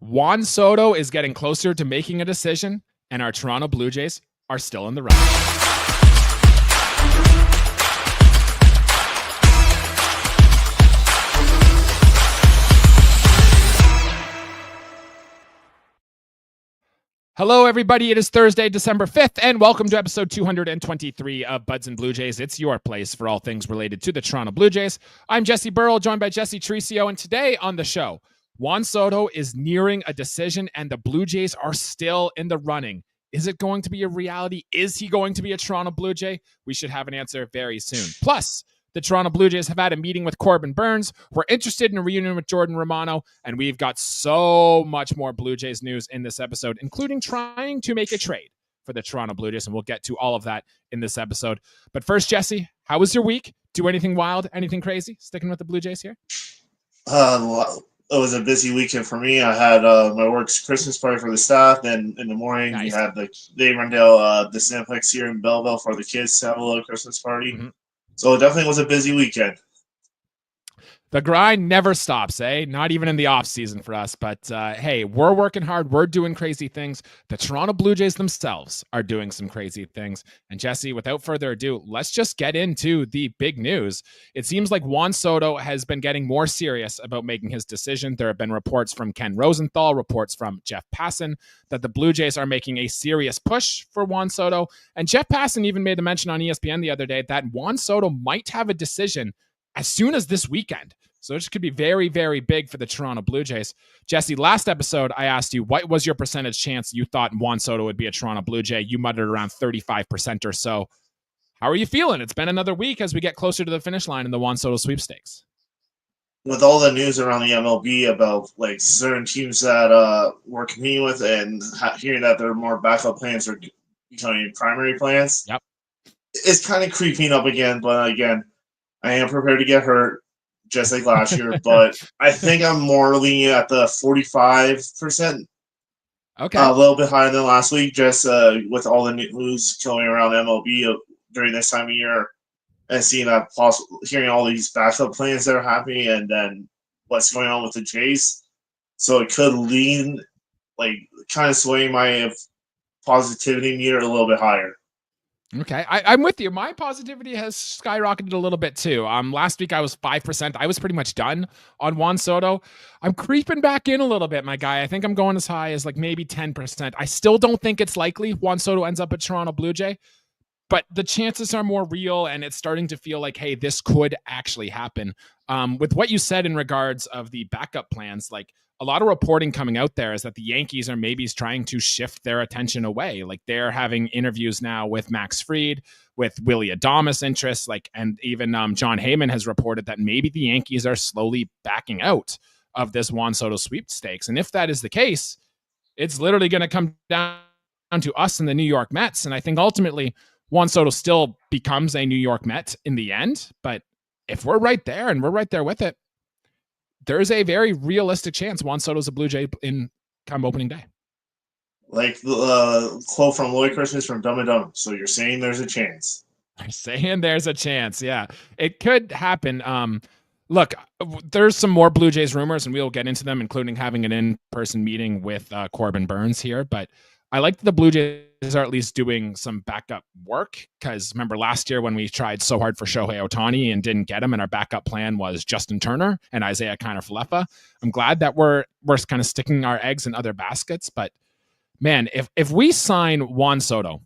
Juan Soto is getting closer to making a decision, and our Toronto Blue Jays are still in the running. Hello, everybody. It is Thursday, December 5th, and welcome to episode 223 of Buds and Blue Jays. It's your place for all things related to the Toronto Blue Jays. I'm Jesse Burrell, joined by Jesse Tricio, and today on the show, Juan Soto is nearing a decision, and the Blue Jays are still in the running. Is it going to be a reality? Is he going to be a Toronto Blue Jay? We should have an answer very soon. Plus, the Toronto Blue Jays have had a meeting with Corbin Burnes. We're interested in a reunion with Jordan Romano, and we've got so much more Blue Jays news in this episode, including trying to make a trade for the Toronto Blue Jays, and we'll get to all of that in this episode. But first, Jesse, how was your week? Do anything wild, anything crazy? Sticking with the Blue Jays here? Well, it was a busy weekend for me. I had my work's Christmas party for the staff. Then in the morning, we had the Rundale, the Cineplex here in Belleville for the kids to have a little Christmas party. Mm-hmm. So it definitely was a busy weekend. The grind never stops, eh? Not even in the off season for us. But hey, we're working hard. We're doing crazy things. The Toronto Blue Jays themselves are doing some crazy things. And Jesse, without further ado, let's just get into the big news. It seems like Juan Soto has been getting more serious about making his decision. There have been reports from Ken Rosenthal, reports from Jeff Passan, that the Blue Jays are making a serious push for Juan Soto. And Jeff Passan even made a mention on ESPN the other day that Juan Soto might have a decision as soon as this weekend. So this could be very, very big for the Toronto Blue Jays. Jesse, last episode, I asked you, what was your percentage chance you thought Juan Soto would be a Toronto Blue Jay? You muttered around 35% or so. How are you feeling? It's been another week as we get closer to the finish line in the Juan Soto sweepstakes. With all the news around the MLB about like certain teams that we're competing with and hearing that there are more backup plans are becoming primary plans, yep, it's kind of creeping up again. But again, I am prepared to get hurt, just like last year, but I think I'm more leaning at the 45%. Okay. A little bit higher than last week, just with all the news going around MLB during this time of year and seeing that hearing all these backup plans that are happening and then what's going on with the Jays. So it could lean, like, kind of sway my positivity meter a little bit higher. Okay, I'm with you. My positivity has skyrocketed a little bit too. Last week I was 5%. I was pretty much done on Juan Soto. I'm creeping back in a little bit, my guy. I think I'm going as high as like maybe 10%. I still don't think it's likely Juan Soto ends up at Toronto Blue Jay, but the chances are more real, and it's starting to feel like, hey, this could actually happen. With what you said in regards of the backup plans, like, a lot of reporting coming out there is that the Yankees are maybe trying to shift their attention away. Like, they're having interviews now with Max Fried, with Willy Adames interests, like, and even John Heyman has reported that maybe the Yankees are slowly backing out of this Juan Soto sweepstakes. And if that is the case, it's literally going to come down to us and the New York Mets. And I think ultimately Juan Soto still becomes a New York Met in the end. But if we're right there and we're right there with it, there's a very realistic chance Juan Soto's a Blue Jay in come opening day. Like the quote from Lloyd Christmas from Dumb and Dumb. So you're saying there's a chance. I'm saying there's a chance. Yeah, it could happen. Look, there's some more Blue Jays rumors, and we'll get into them, including having an in-person meeting with Corbin Burnes here. But I like that the Blue Jays are at least doing some backup work, because remember last year when we tried so hard for Shohei Ohtani and didn't get him, and our backup plan was Justin Turner and Isaiah Kiner-Falefa. I'm glad that we're kind of sticking our eggs in other baskets. But man, if we sign Juan Soto,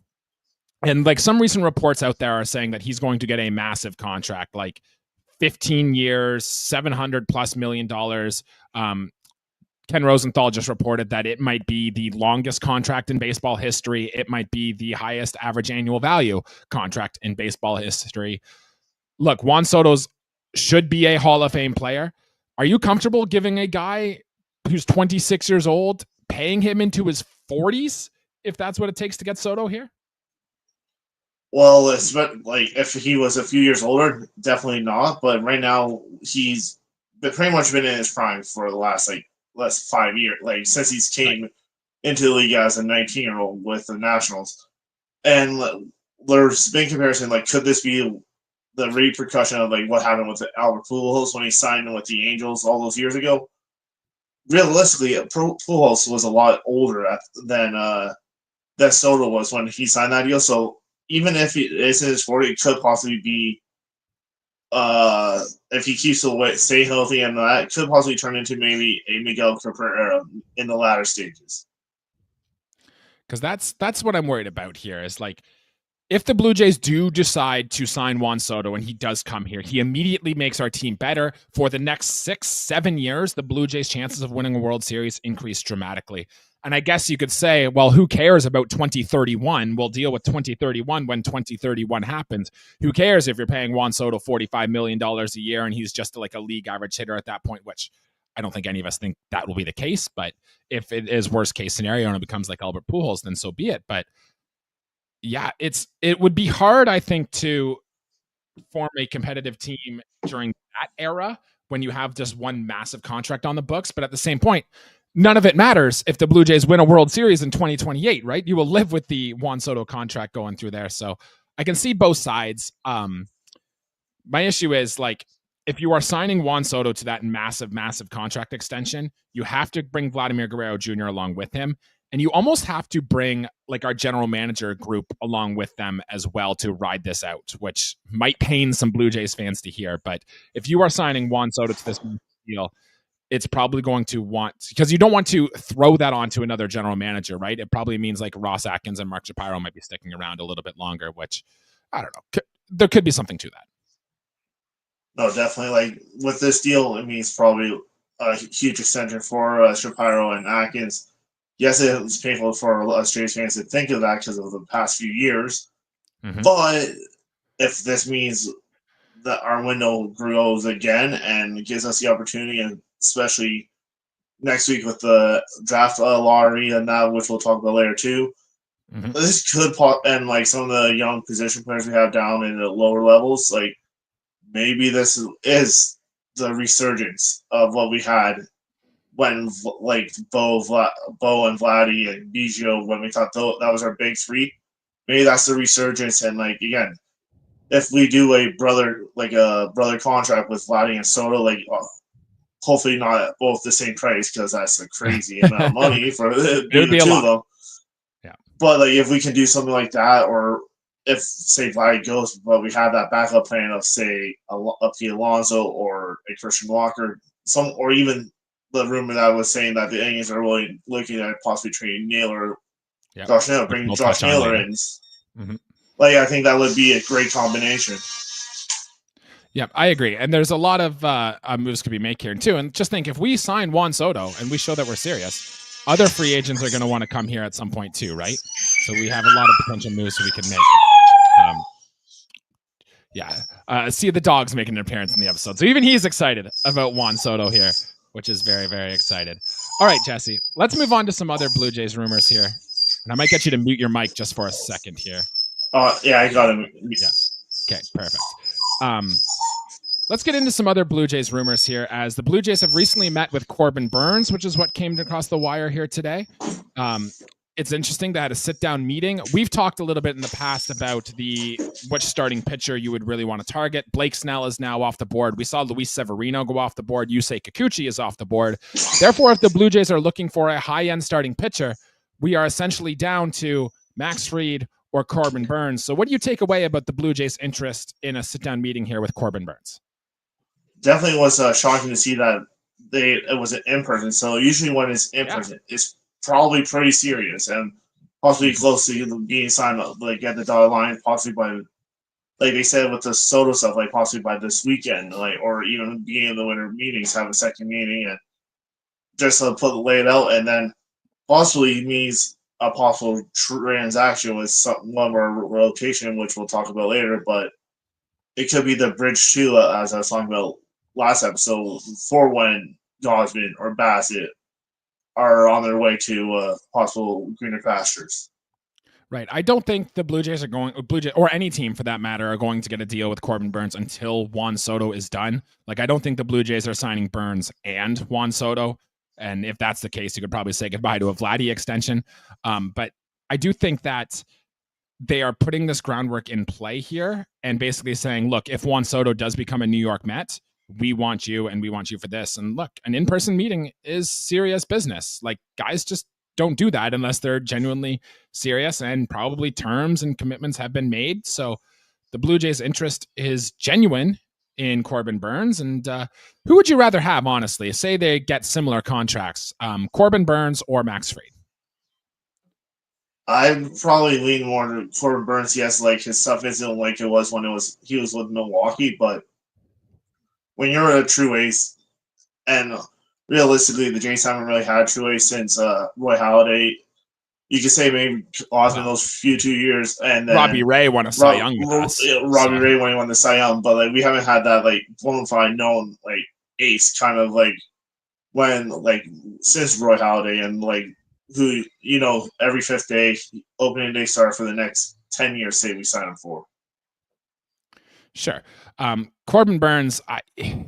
and like some recent reports out there are saying that he's going to get a massive contract, like 15 years, $700+ million. Ken Rosenthal just reported that it might be the longest contract in baseball history. It might be the highest average annual value contract in baseball history. Look, Juan Soto's should be a Hall of Fame player. Are you comfortable giving a guy who's 26 years old, paying him into his 40s, if that's what it takes to get Soto here? Well, like if he was a few years older, definitely not. But right now, he's pretty much been in his prime for the last 5 years, like since he's came into the league as a 19-year-old with the Nationals. And there's been comparison, like, could this be the repercussion of like what happened with Albert Pujols when he signed with the Angels all those years ago? realistically, Pujols was a lot older than Soto was when he signed that deal. So even if it is in his 40, it could possibly be if he keeps away, stay healthy, and that could possibly turn into maybe a Miguel Cabrera in the latter stages. Because that's what I'm worried about here is like, if the Blue Jays do decide to sign Juan Soto and he does come here, he immediately makes our team better. For the next 6-7 years, the Blue Jays' chances of winning a World Series increase dramatically. And I guess you could say, well, who cares about 2031? We'll deal with 2031 when 2031 happens. Who cares if you're paying Juan Soto $45 million a year and he's just like a league average hitter at that point, which I don't think any of us think that will be the case. But if it is worst case scenario and it becomes like Albert Pujols, then so be it. But yeah, it would be hard, I think, to form a competitive team during that era when you have just one massive contract on the books. But at the same point, none of it matters if the Blue Jays win a World Series in 2028, right? You will live with the Juan Soto contract going through there. So I can see both sides. My issue is like, if you are signing Juan Soto to that massive, massive contract extension, you have to bring Vladimir Guerrero Jr. along with him. And you almost have to bring like our general manager group along with them as well to ride this out, which might pain some Blue Jays fans to hear. But if you are signing Juan Soto to this deal, it's probably going to want, because you don't want to throw that onto another general manager, right? It probably means like Ross Atkins and Mark Shapiro might be sticking around a little bit longer, which I don't know. There could be something to that. No, definitely. Like with this deal, it means probably a huge extension for Shapiro and Atkins. Yes, it's painful for us Jays fans to think of that because of the past few years. Mm-hmm. But if this means that our window grows again and gives us the opportunity, and especially next week with the draft lottery and that, which we'll talk about later too, this could pop, and like some of the young position players we have down in the lower levels, like maybe this is the resurgence of what we had when like Bo and Vladdy and Biggio, when we thought that was our big three. Maybe that's the resurgence. And like again, if we do a brother contract with Vladdy and Soto, like hopefully not at both the same price, because that's a crazy amount of money for the two of them. Yeah. But like if we can do something like that, or if say Vladdy goes, but we have that backup plan of say a Pete Alonso or a Christian Walker, or even the rumor that was saying that the Indians are really looking at possibly trading Naylor, Josh Naylor, bringing Josh Naylor in. Mm-hmm. Like I think that would be a great combination. Yeah, I agree. And there's a lot of moves could be made here too. And just think, if we sign Juan Soto and we show that we're serious, other free agents are going to want to come here at some point too, right? So we have a lot of potential moves we can make. See the dogs making an appearance in the episode. So even he's excited about Juan Soto here, which is very, very excited. All right, Jesse, let's move on to some other Blue Jays rumors here. And I might get you to mute your mic just for a second here. Yeah, I got him. Yeah. Okay, perfect. Let's get into some other Blue Jays rumors here, as the Blue Jays have recently met with Corbin Burnes, which is what came across the wire here today. It's interesting they had a sit-down meeting. We've talked a little bit in the past about which starting pitcher you would really want to target. Blake Snell is now off the board. We saw Luis Severino go off the board. Yusei Kikuchi is off the board. Therefore, if the Blue Jays are looking for a high-end starting pitcher, we are essentially down to Max Fried or Corbin Burnes. So what do you take away about the Blue Jays' interest in a sit-down meeting here with Corbin Burnes? Definitely was shocking to see that it was an in-person. So usually when it's in-person, it's probably pretty serious and possibly close to being signed up, like at the dotted line, possibly by, like they said with the Soto stuff, like possibly by this weekend, like, or even beginning of the winter meetings, have a second meeting and just lay it out, and then possibly means a possible transaction with one more rotation, which we'll talk about later, but it could be the bridge too, as I was talking about last episode, for when Gosman or Bassett are on their way to possible greener pastures. Right. I don't think the Blue Jays or any team for that matter, are going to get a deal with Corbin Burnes until Juan Soto is done. Like, I don't think the Blue Jays are signing Burnes and Juan Soto. And if that's the case, you could probably say goodbye to a Vladdy extension. But I do think that they are putting this groundwork in play here and basically saying, look, if Juan Soto does become a New York Met, we want you and we want you for this. And look, an in-person meeting is serious business. Like, guys just don't do that unless they're genuinely serious, and probably terms and commitments have been made. So the Blue Jays' interest is genuine in Corbin Burnes. And who would you rather have, honestly? Say they get similar contracts, Corbin Burnes or Max Fried? I'd probably lean more to Corbin Burnes. Yes, like his stuff isn't like it was when he was with Milwaukee, but when you're a true ace, and realistically, the Jays haven't really had a true ace since Roy Halladay. You could say maybe Osmond those few 2 years, and then Robbie Ray won a Cy Young with us. Robbie Ray when he won the Cy Young, but like we haven't had that like bona fide known like ace kind of like when like since Roy Halladay, and like who every fifth day opening day starter for the next 10 years. Say we sign him for. Sure. Corbin Burnes,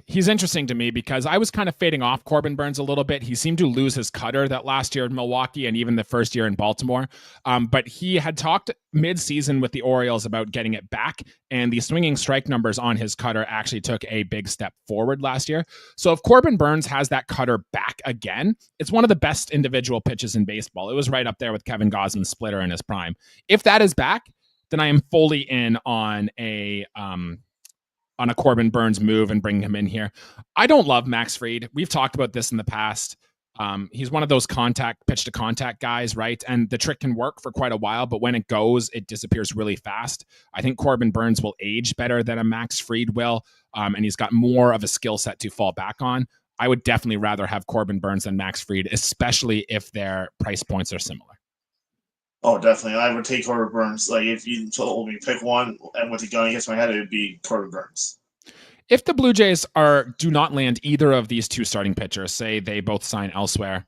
he's interesting to me because I was kind of fading off Corbin Burnes a little bit. He seemed to lose his cutter that last year in Milwaukee and even the first year in Baltimore. But he had talked mid-season with the Orioles about getting it back, and the swinging strike numbers on his cutter actually took a big step forward last year. So if Corbin Burnes has that cutter back again, it's one of the best individual pitches in baseball. It was right up there with Kevin Gausman's splitter in his prime. If that is back, then I am fully in on a Corbin Burnes move and bringing him in here. I don't love Max Fried. We've talked about this in the past. He's one of those pitch to contact guys, right? And the trick can work for quite a while, but when it goes, it disappears really fast. I think Corbin Burnes will age better than a Max Fried will, and he's got more of a skill set to fall back on. I would definitely rather have Corbin Burnes than Max Fried, especially if their price points are similar. Oh, definitely. I would take Corbin Burnes. Like, if you told me pick one and with the gun against my head, it would be Corbin Burnes. If the Blue Jays do not land either of these two starting pitchers, say they both sign elsewhere,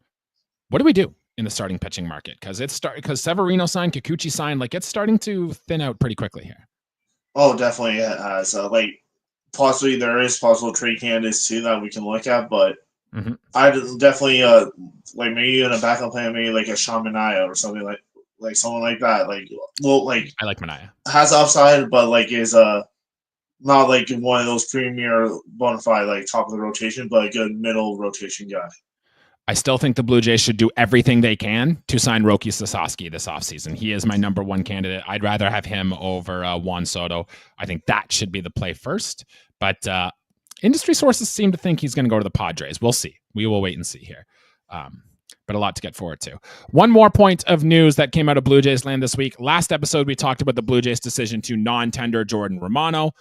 what do we do in the starting pitching market? Because Severino signed, Kikuchi signed, like it's starting to thin out pretty quickly here. Oh, definitely it has. Possibly there is possible trade candidates too that we can look at, but I'd definitely like maybe in a backup plan, maybe like a Sean Manaea or something like someone like that. I like Manaea. Has upside, but like is not like one of those premier bona fide like top of the rotation, but a good middle rotation guy. I still think the Blue Jays should do everything they can to sign Roki Sasaki this offseason. He is my number one candidate. I'd rather have him over Juan Soto. I think that should be the play first. But industry sources seem to think he's going to go to the Padres. We'll see. We will wait and see here. But a lot to get forward to. One more point of news that came out of Blue Jays land this week. Last episode, we talked about the Blue Jays' decision to non-tender Jordan Romano.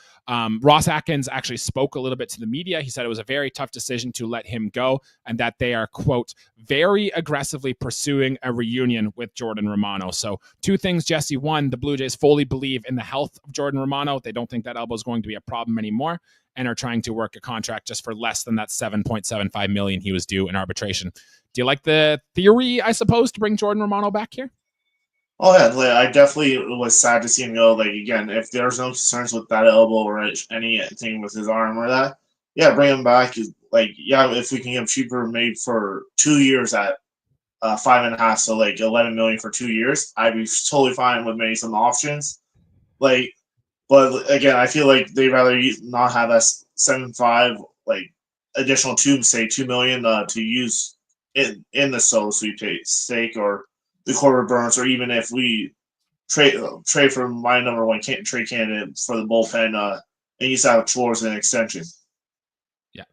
Ross Atkins actually spoke a little bit to the media. He said it was a very tough decision to let him go and that they are, quote, very aggressively pursuing a reunion with Jordan Romano. So two things, Jesse. One, the Blue Jays fully believe in the health of Jordan Romano. They don't think that elbow is going to be a problem anymore and are trying to work a contract just for less than that $7.75 million he was due in arbitration. Do you like the theory, I suppose, to bring Jordan Romano back here? Oh, yeah. I definitely was sad to see him go. Like, again, if there's no concerns with that elbow or anything with his arm or that, yeah, bring him back. Like, yeah, if we can get him cheaper, made for 2 years at 5.5, so like $11 million for 2 years, I'd be totally fine with maybe some options. Like, but again, I feel like they'd rather not have that 7.5, like additional $2 million to use in the solo sweepstake or the Corbin Burnes, or even if we trade for my number one trade candidate for the bullpen and use that towards an extension. Yeah.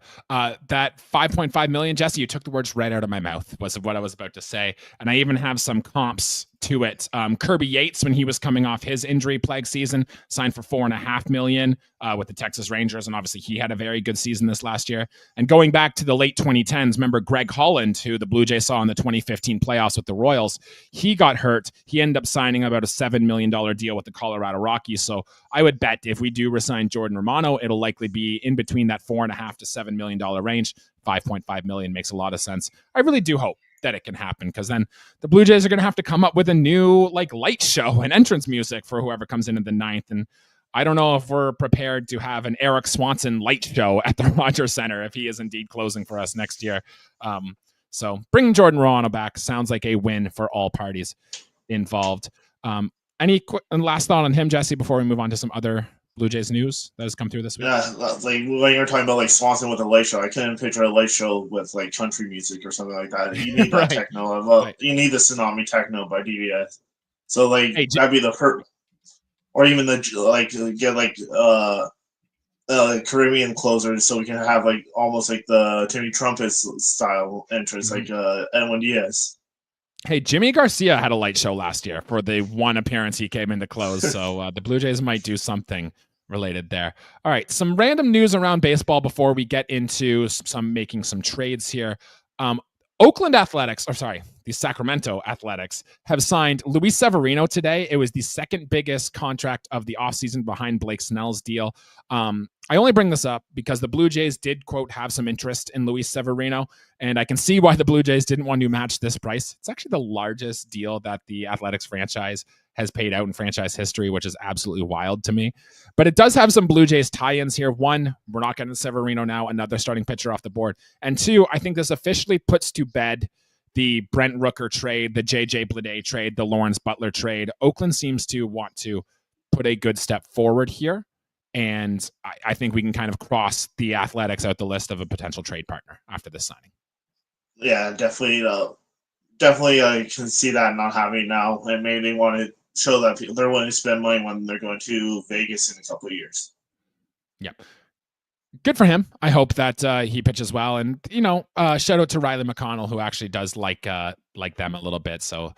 That $5.5 million, Jesse, you took the words right out of my mouth, was what I was about to say. And I even have some comps to it. Kirby Yates, when he was coming off his injury plague season, signed for $4.5 million with the Texas Rangers. And obviously he had a very good season this last year. And going back to the late 2010s, remember Greg Holland, who the Blue Jays saw in the 2015 playoffs with the Royals, he got hurt. He ended up signing about a $7 million deal with the Colorado Rockies. So I would bet if we do resign Jordan Romano, it'll likely be in between that $4.5 to $7 million range. $5.5 million makes a lot of sense. I really do hope that it can happen, because then the Blue Jays are going to have to come up with a new light show and entrance music for whoever comes in the ninth. And I don't know if we're prepared to have an Eric Swanson light show at the Rogers Center if he is indeed closing for us next year. So bringing Jordan Romano back sounds like a win for all parties involved. Any last thought on him, Jesse, before we move on to some other Blue Jays news that has come through this week? Yeah, like when you're talking about like Swanson with a light show, I couldn't picture a light show with like country music or something like that. You need that Right. techno. Well, Right. you need the Tsunami Techno by DVS. So like Hey, that'd be the or even the like get like Caribbean closer, so we can have like almost like the Timmy Trumpets style entrance, like Edwin Diaz. Hey, Jimmy Garcia had a light show last year for the one appearance he came in to close. So the Blue Jays might do something related there. All right, some random news around baseball before we get into making some trades here. Oakland Athletics, or sorry, the Sacramento Athletics have signed Luis Severino today. It was the second biggest contract of the offseason behind Blake Snell's deal. I only bring this up because the Blue Jays did, quote, have some interest in Luis Severino, and I can see why the Blue Jays didn't want to match this price. It's actually the largest deal that the Athletics franchise has paid out in franchise history, which is absolutely wild to me. But it does have some Blue Jays tie-ins here. One, we're not getting Severino now, another starting pitcher off the board. And two, I think this officially puts to bed the Brent Rooker trade, the JJ Bleday trade, the Lawrence Butler trade. Oakland seems to want to put a good step forward here. And I think we can kind of cross the Athletics out the list of a potential trade partner after this signing. Yeah, definitely. Definitely, I can see that not happening now, and maybe they want to show that they're willing to spend money when they're going to Vegas in a couple of years. Yeah. Good for him. I hope that he pitches well. And, shout out to Riley McConnell, who actually does like them a little bit. So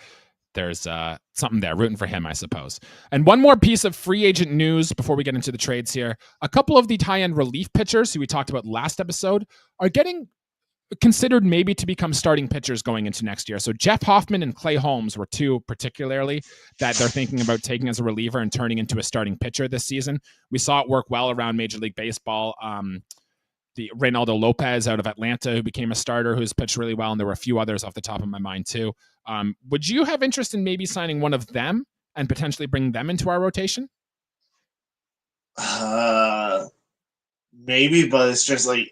there's something there, rooting for him, I suppose. And one more piece of free agent news before we get into the trades here. A couple of the tie-end relief pitchers who we talked about last episode are getting considered maybe to become starting pitchers going into next year. So Jeff Hoffman and Clay Holmes were two particularly that they're thinking about taking as a reliever and turning into a starting pitcher this season. We saw it work well around Major League Baseball. The Reynaldo Lopez out of Atlanta, who became a starter, who's pitched really well, and there were a few others off the top of my mind too. Would you have interest in maybe signing one of them and potentially bringing them into our rotation? Maybe, but it's just like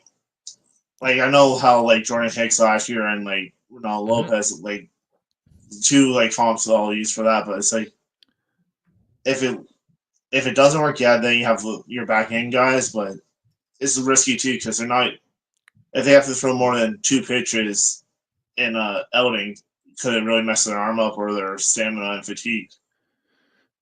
I know how like Jordan Hicks last year and like Reynaldo Lopez, like two like comps I'll use for that, but it's like if it doesn't work, yeah, then you have your back end guys, but it's risky too because they're not. If they have to throw more than two pitches in a outing, could it really mess their arm up or their stamina and fatigue?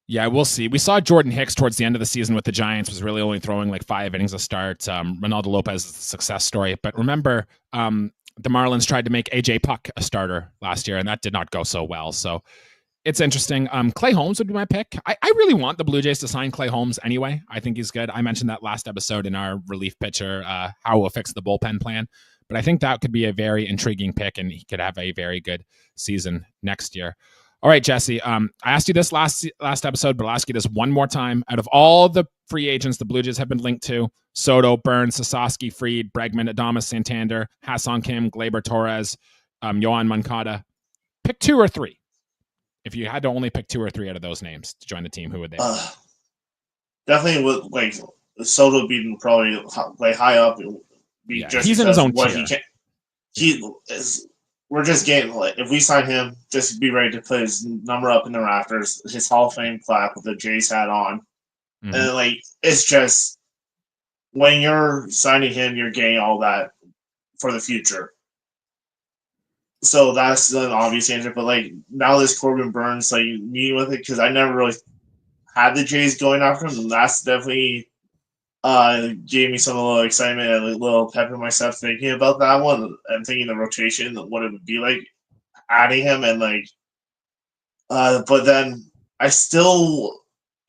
Yeah, we'll see. We saw Jordan Hicks towards the end of the season with the Giants was really only throwing like 5 innings a start. Reynaldo Lopez is a success story. But remember, the Marlins tried to make A.J. Puck a starter last year, and that did not go so well. So it's interesting. Clay Holmes would be my pick. I really want the Blue Jays to sign Clay Holmes anyway. I think he's good. I mentioned that last episode in our relief pitcher, how we'll fix the bullpen plan. But I think that could be a very intriguing pick, and he could have a very good season next year. All right, Jesse. I asked you this last episode, but I'll ask you this one more time. Out of all the free agents the Blue Jays have been linked to, Soto, Burnes, Sasaki, Fried, Bregman, Adames, Santander, Ha-Seong Kim, Gleyber Torres, Yohan Moncada, pick 2 or 3. If you had to only pick 2 or 3 out of those names to join the team, who would they be? Definitely would like Soto being probably like high up. Yeah, just he's in his own tier. He is. We're just getting like if we sign him, just be ready to put his number up in the rafters, his Hall of Fame plaque with the Jays hat on, and like it's just when you're signing him, you're getting all that for the future. So that's an obvious answer. But like now, this Corbin Burnes, like meeting with it because I never really had the Jays going after him, and that's definitely gave me some little excitement and a little pep in myself thinking about that one and thinking the rotation, what it would be like adding him and like. But then I still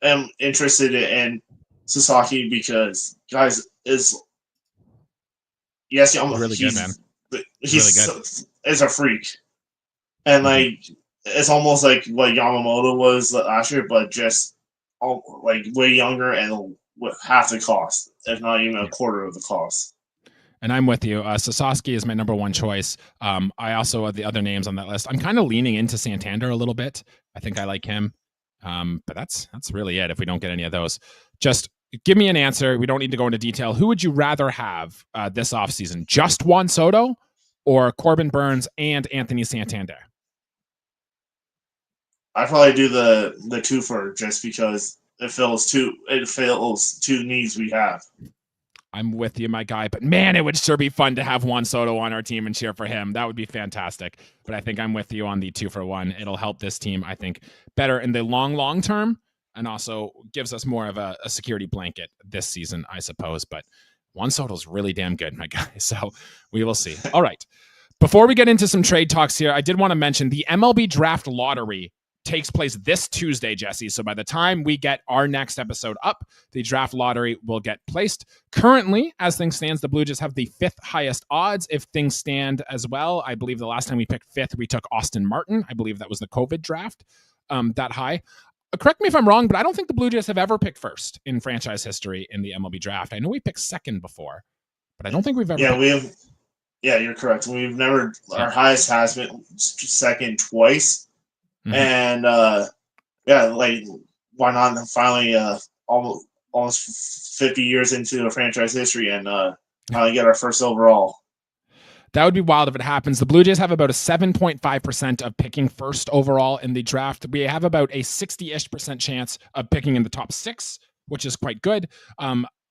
am interested in Sasaki because guys is yes, he's really good, man. He's really good. Is a freak, and like it's almost like what Yamamoto was last year, but just like way younger and with half the cost, if not even a quarter of the cost. And I'm with you. Sasaki is my number one choice. I also have the other names on that list. I'm kind of leaning into Santander a little bit. I think I like him. But that's really it if we don't get any of those. Just give me an answer. We don't need to go into detail. Who would you rather have this offseason? Just Juan Soto or Corbin Burnes and Anthony Santander? I'd probably do the twofer just because it fills two needs we have. I'm with you, my guy. But man, it would sure be fun to have Juan Soto on our team and cheer for him. That would be fantastic. But I think I'm with you on the 2-for-1. It'll help this team, I think, better in the long term, and also gives us more of a security blanket this season, I suppose. But Juan Soto's really damn good, my guy. So we will see. All right. Before we get into some trade talks here, I did want to mention the MLB Draft Lottery takes place this Tuesday, Jesse. So by the time we get our next episode up, the draft lottery will get placed. Currently, as things stand, the Blue Jays have the 5th highest odds. If things stand as well, I believe the last time we picked 5th, we took Austin Martin. I believe that was the COVID draft, that high. Correct me if I'm wrong, but I don't think the Blue Jays have ever picked first in franchise history in the MLB draft. I know we picked second before, but I don't think we've ever. Yeah, you're correct. We've never. Our highest has been second twice. Mm-hmm. And why not finally almost 50 years into a franchise history and finally get our first overall. That would be wild if it happens. The Blue Jays have about a 7.5% of picking first overall in the draft. We have about a 60-ish% chance of picking in the top 6, which is quite good.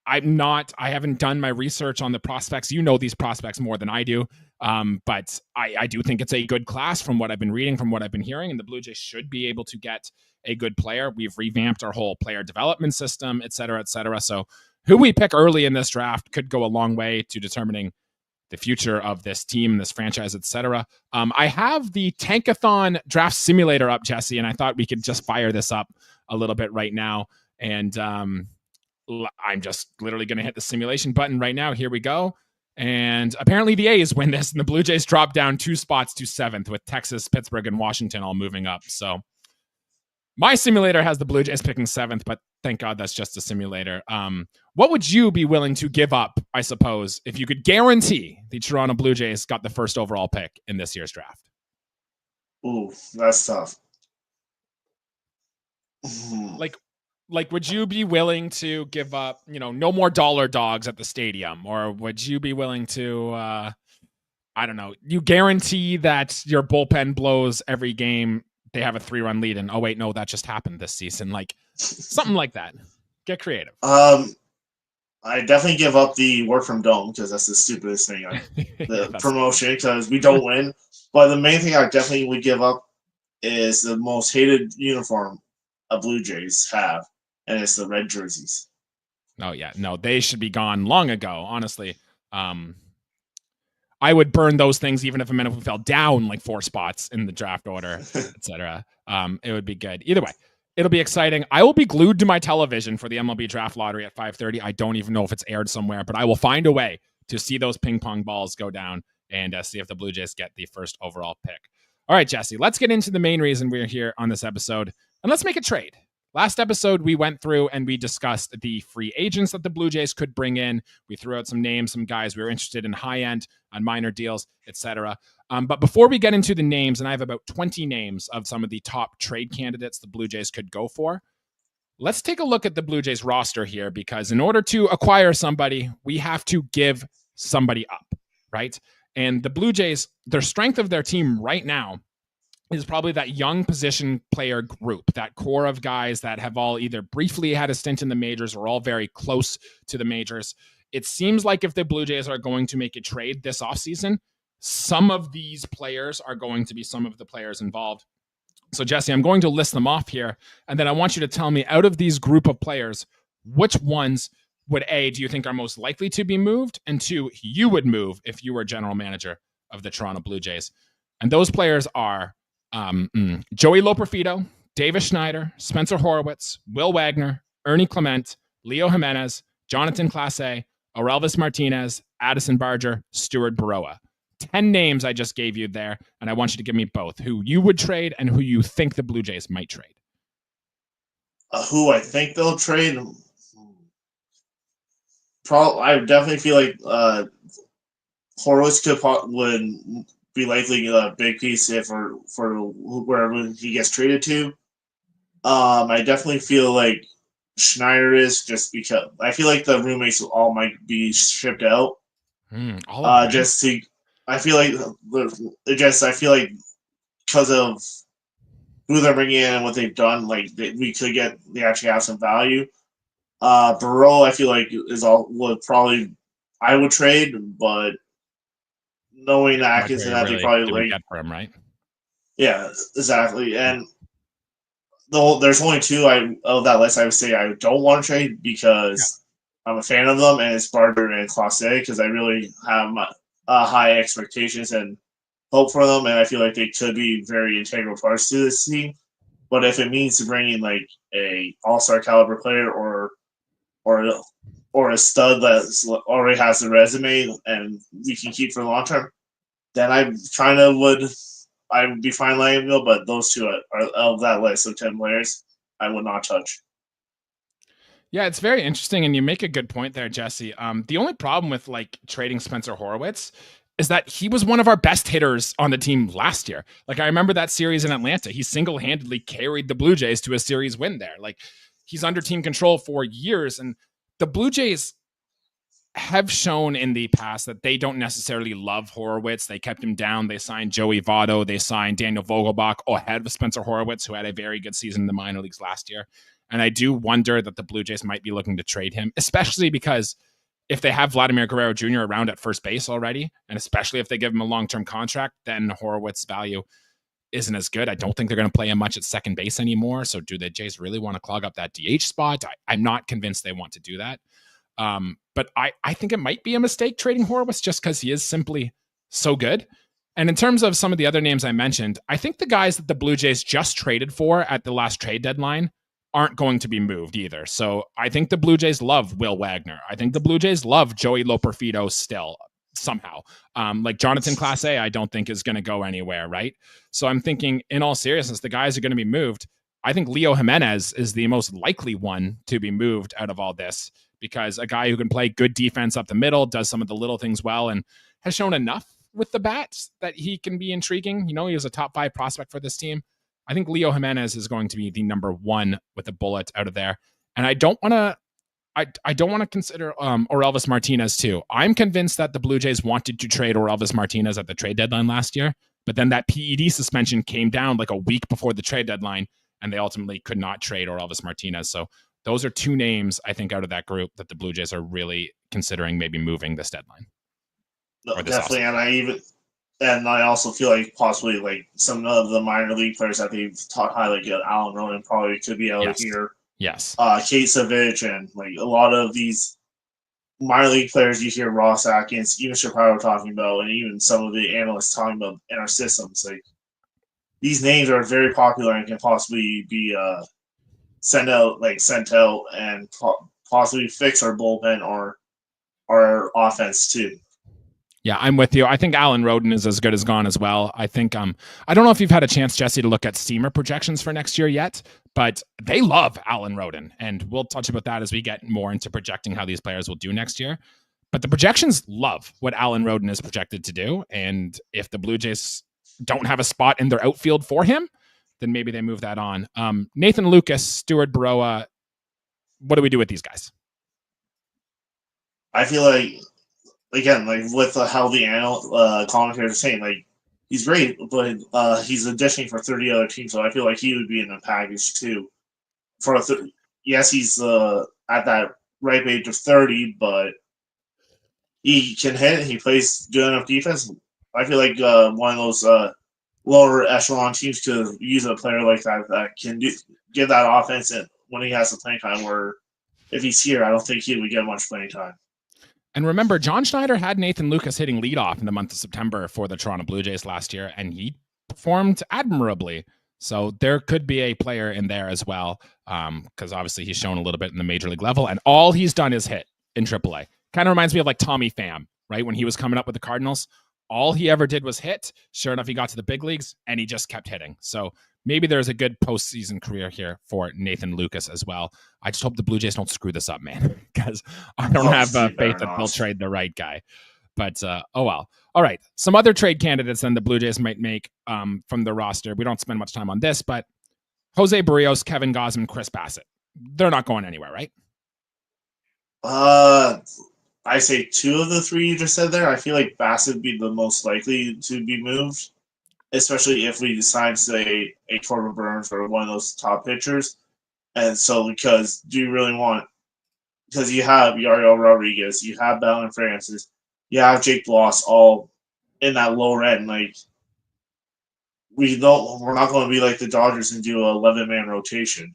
I haven't done my research on the prospects. You know these prospects more than I do. But I do think it's a good class from what I've been reading, from what I've been hearing, and the Blue Jays should be able to get a good player. We've revamped our whole player development system, et cetera, et cetera. So who we pick early in this draft could go a long way to determining the future of this team, this franchise, et cetera. I have the Tankathon draft simulator up, Jesse, and I thought we could just fire this up a little bit right now. And I'm just literally going to hit the simulation button right now. Here we go. And apparently the A's win this, and the Blue Jays drop down 2 spots to 7th, with Texas, Pittsburgh, and Washington all moving up. So my simulator has the Blue Jays picking 7th, but thank God that's just a simulator. What would you be willing to give up, I suppose, if you could guarantee the Toronto Blue Jays got the first overall pick in this year's draft? Ooh, that's tough. Like, would you be willing to give up, no more dollar dogs at the stadium? Or would you be willing to, I don't know, you guarantee that your bullpen blows every game, they have a 3-run lead, and, oh, wait, no, that just happened this season. Like, something like that. Get creative. I definitely give up the work from dome because that's the stupidest thing. The promotion because we don't win. But the main thing I definitely would give up is the most hated uniform a Blue Jays have, and it's the red jerseys. Oh, yeah. No, they should be gone long ago, honestly. I would burn those things even if it meant if we fell down like 4 spots in the draft order, etc. It would be good. Either way, it'll be exciting. I will be glued to my television for the MLB Draft Lottery at 5:30. I don't even know if it's aired somewhere, but I will find a way to see those ping pong balls go down and see if the Blue Jays get the first overall pick. All right, Jesse, let's get into the main reason we're here on this episode, and let's make a trade. Last episode, we went through and we discussed the free agents that the Blue Jays could bring in. We threw out some names, some guys we were interested in high end on minor deals, etc. But before we get into the names, and I have about 20 names of some of the top trade candidates the Blue Jays could go for, let's take a look at the Blue Jays roster here, because in order to acquire somebody, we have to give somebody up, right? And the Blue Jays, their strength of their team right now is probably that young position player group, that core of guys that have all either briefly had a stint in the majors or all very close to the majors. It seems like if the Blue Jays are going to make a trade this offseason, some of these players are going to be some of the players involved. So, Jesse, I'm going to list them off here, and then I want you to tell me, out of these group of players, which ones would, A, do you think are most likely to be moved, and 2, you would move if you were general manager of the Toronto Blue Jays. And those players are Joey Loperfido, Davis Schneider, Spencer Horwitz, Will Wagner, Ernie Clement, Leo Jimenez, Jonathan Clase, Orelvis Martinez, Addison Barger, Stuart Baroa. 10 names I just gave you there, and I want you to give me both, who you would trade and who you think the Blue Jays might trade. Who I think they'll trade? I definitely feel like Horwitz would be likely a big piece for wherever he gets traded to. I definitely feel like Schneider is, just because I feel like the roommates all might be shipped out. I feel like because of who they're bringing in and what they've done, like we could get they actually have some value. Burrow, I feel like is all would probably I would trade, but knowing Yeah, how much are Atkins and you that they really probably do we like get for him, right? yeah exactly. Yeah. And though there's only two I of that list I would say I don't want to trade Yeah. because I'm a fan of them, and it's Barter and Classe because I really have high expectations and hope for them, and I feel like they could be very integral parts to this team. But if it means to bring in like a All Star caliber player or or a stud that already has the resume and we can keep for long term, then I would be fine letting go. But those two are of that list of 10 players, I would not touch. Yeah, it's very interesting, and you make a good point there, Jesse. The only problem with like trading Spencer Horwitz is that he was one of our best hitters on the team last year. Like I remember that series in Atlanta, he single-handedly carried the Blue Jays to a series win there. Like he's under team control for years, and the Blue Jays have shown in the past that they don't necessarily love Horowitz. They kept him down. They signed Joey Votto. They signed Daniel Vogelbach ahead of Spencer Horowitz, who had a very good season in the minor leagues last year. And I do wonder that the Blue Jays might be looking to trade him, especially because if they have Vladimir Guerrero Jr. around at first base already, and especially if they give him a long-term contract, then Horowitz's value isn't as good. I don't think they're going to play him much at second base anymore. So do the Jays really want to clog up that DH spot? I'm not convinced they want to do that. But I think it might be a mistake trading Horowitz just because he is simply so good. And in terms of some of the other names I mentioned, I think the guys that the Blue Jays just traded for at the last trade deadline aren't going to be moved either. So I think the Blue Jays love Will Wagner. I think the Blue Jays love Joey Loperfido still somehow. Like Jonathan Classe, I don't think is going to go anywhere, right? So I'm thinking, in all seriousness, the guys are going to be moved. I think Leo Jimenez is the most likely one to be moved out of all this because a guy who can play good defense up the middle, does some of the little things well, and has shown enough with the bats that he can be intriguing. You know, he was a top 5 prospect for this team. I think Leo Jimenez is going to be the number one with a bullet out of there. And I don't want to I don't want to consider Orelvis Martinez too. I'm convinced that the Blue Jays wanted to trade Orelvis Martinez at the trade deadline last year, but then that PED suspension came down like a week before the trade deadline, and they ultimately could not trade Orelvis Martinez. So those are two names I think out of that group that the Blue Jays are really considering maybe moving this deadline. No, definitely, and I also feel like possibly like some of the minor league players that they've taught high, like Alan Rowan, probably could be able to hear. Yes. Kasevich and like a lot of these minor league players you hear Ross Atkins, even Shapiro talking about, and even some of the analysts talking about in our systems. Like these names are very popular and can possibly be sent out and possibly fix our bullpen or our offense too. Yeah, I'm with you. I think Alan Roden is as good as gone as well. I think I don't know if you've had a chance, Jesse, to look at Steamer projections for next year yet, but they love Alan Roden. And we'll touch about that as we get more into projecting how these players will do next year. But the projections love what Alan Roden is projected to do. And if the Blue Jays don't have a spot in their outfield for him, then maybe they move that on. Nathan Lucas, Stuart Baroa, what do we do with these guys? I feel like again, like with how the commentators are saying, like he's great, but he's auditioning for 30 other teams, so I feel like he would be in a package too. For yes, he's at that ripe age of 30, but he can hit. He plays good enough defense. I feel like one of those lower echelon teams could use a player like that can give that offense in when he has the playing time. Where if he's here, I don't think he would get much playing time. And remember, John Schneider had Nathan Lucas hitting leadoff in the month of September for the Toronto Blue Jays last year, and he performed admirably. So there could be a player in there as well, because obviously he's shown a little bit in the major league level, and all he's done is hit in AAA. Kind of reminds me of like Tommy Pham, right? When he was coming up with the Cardinals, all he ever did was hit. Sure enough, he got to the big leagues, and he just kept hitting. So maybe there's a good postseason career here for Nathan Lucas as well. I just hope the Blue Jays don't screw this up, man, because I don't have faith that they'll trade the right guy. But oh well. All right. Some other trade candidates then the Blue Jays might make from the roster. We don't spend much time on this, but Jose Barrios, Kevin Gausman, Chris Bassett. They're not going anywhere, right? I say two of the three you just said there. I feel like Bassett would be the most likely to be moved. especially if we decide, say, a Corbin Burnes or one of those top pitchers. And so, because do you really want? Because you have Yariel Rodriguez, you have Ballon Francis, you have Jake Bloss, all in that lower end. Like we're not going to be like the Dodgers and do a 11-man rotation.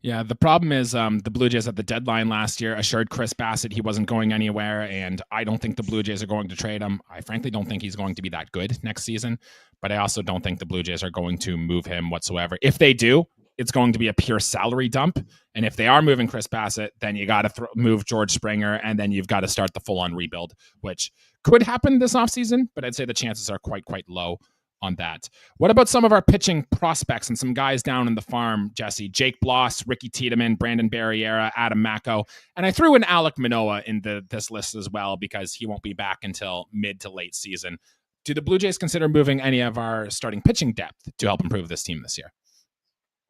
Yeah, the problem is the Blue Jays at the deadline last year assured Chris Bassett he wasn't going anywhere, and I don't think the Blue Jays are going to trade him. I frankly don't think he's going to be that good next season, but I also don't think the Blue Jays are going to move him whatsoever. If they do, it's going to be a pure salary dump, and if they are moving Chris Bassett, then you got to move George Springer, and then you've got to start the full-on rebuild, which could happen this offseason, but I'd say the chances are quite low on that. What about some of our pitching prospects and some guys down in the farm, Jesse? Jake Bloss, Ricky Tiedemann, Brandon Barriera, Adam Macko, and I threw in Alek Manoah in this list as well because he won't be back until mid to late season. Do the Blue Jays consider moving any of our starting pitching depth to help improve this team this year?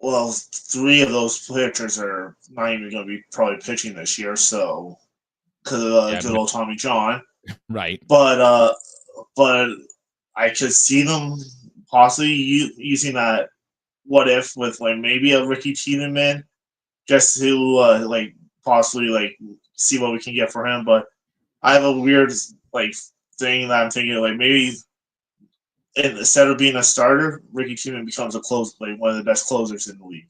Well, 3 of those pitchers are not even going to be probably pitching this year, so because of good old Tommy John, right? But I could see them possibly using that what if with like maybe a Ricky Tiedemann just to like possibly like see what we can get for him. But I have a weird like thing that I'm thinking like maybe instead of being a starter, Ricky Tiedemann becomes a like one of the best closers in the league.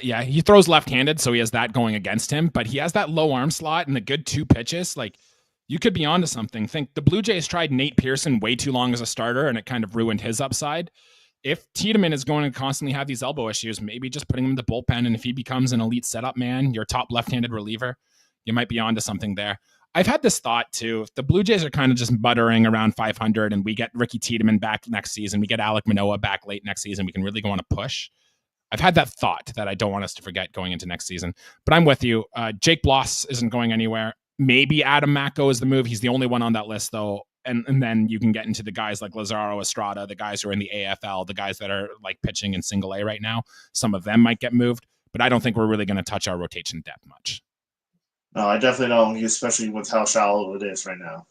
Yeah, he throws left-handed, so he has that going against him, but he has that low arm slot and the good 2 pitches. Like, you could be onto something. Think the Blue Jays tried Nate Pearson way too long as a starter, and it kind of ruined his upside. If Tiedemann is going to constantly have these elbow issues, maybe just putting him in the bullpen, and if he becomes an elite setup man, your top left-handed reliever, you might be onto something there. I've had this thought, too. If the Blue Jays are kind of just muttering around 500, and we get Ricky Tiedemann back next season, we get Alek Manoah back late next season, we can really go on a push. I've had that thought that I don't want us to forget going into next season. But I'm with you. Jake Bloss isn't going anywhere. Maybe Adam Macko is the move. He's the only one on that list, though. And then you can get into the guys like Lazaro Estrada, the guys who are in the AFL, the guys that are like pitching in single A right now. Some of them might get moved, but I don't think we're really going to touch our rotation depth much. No, I definitely don't, especially with how shallow it is right now.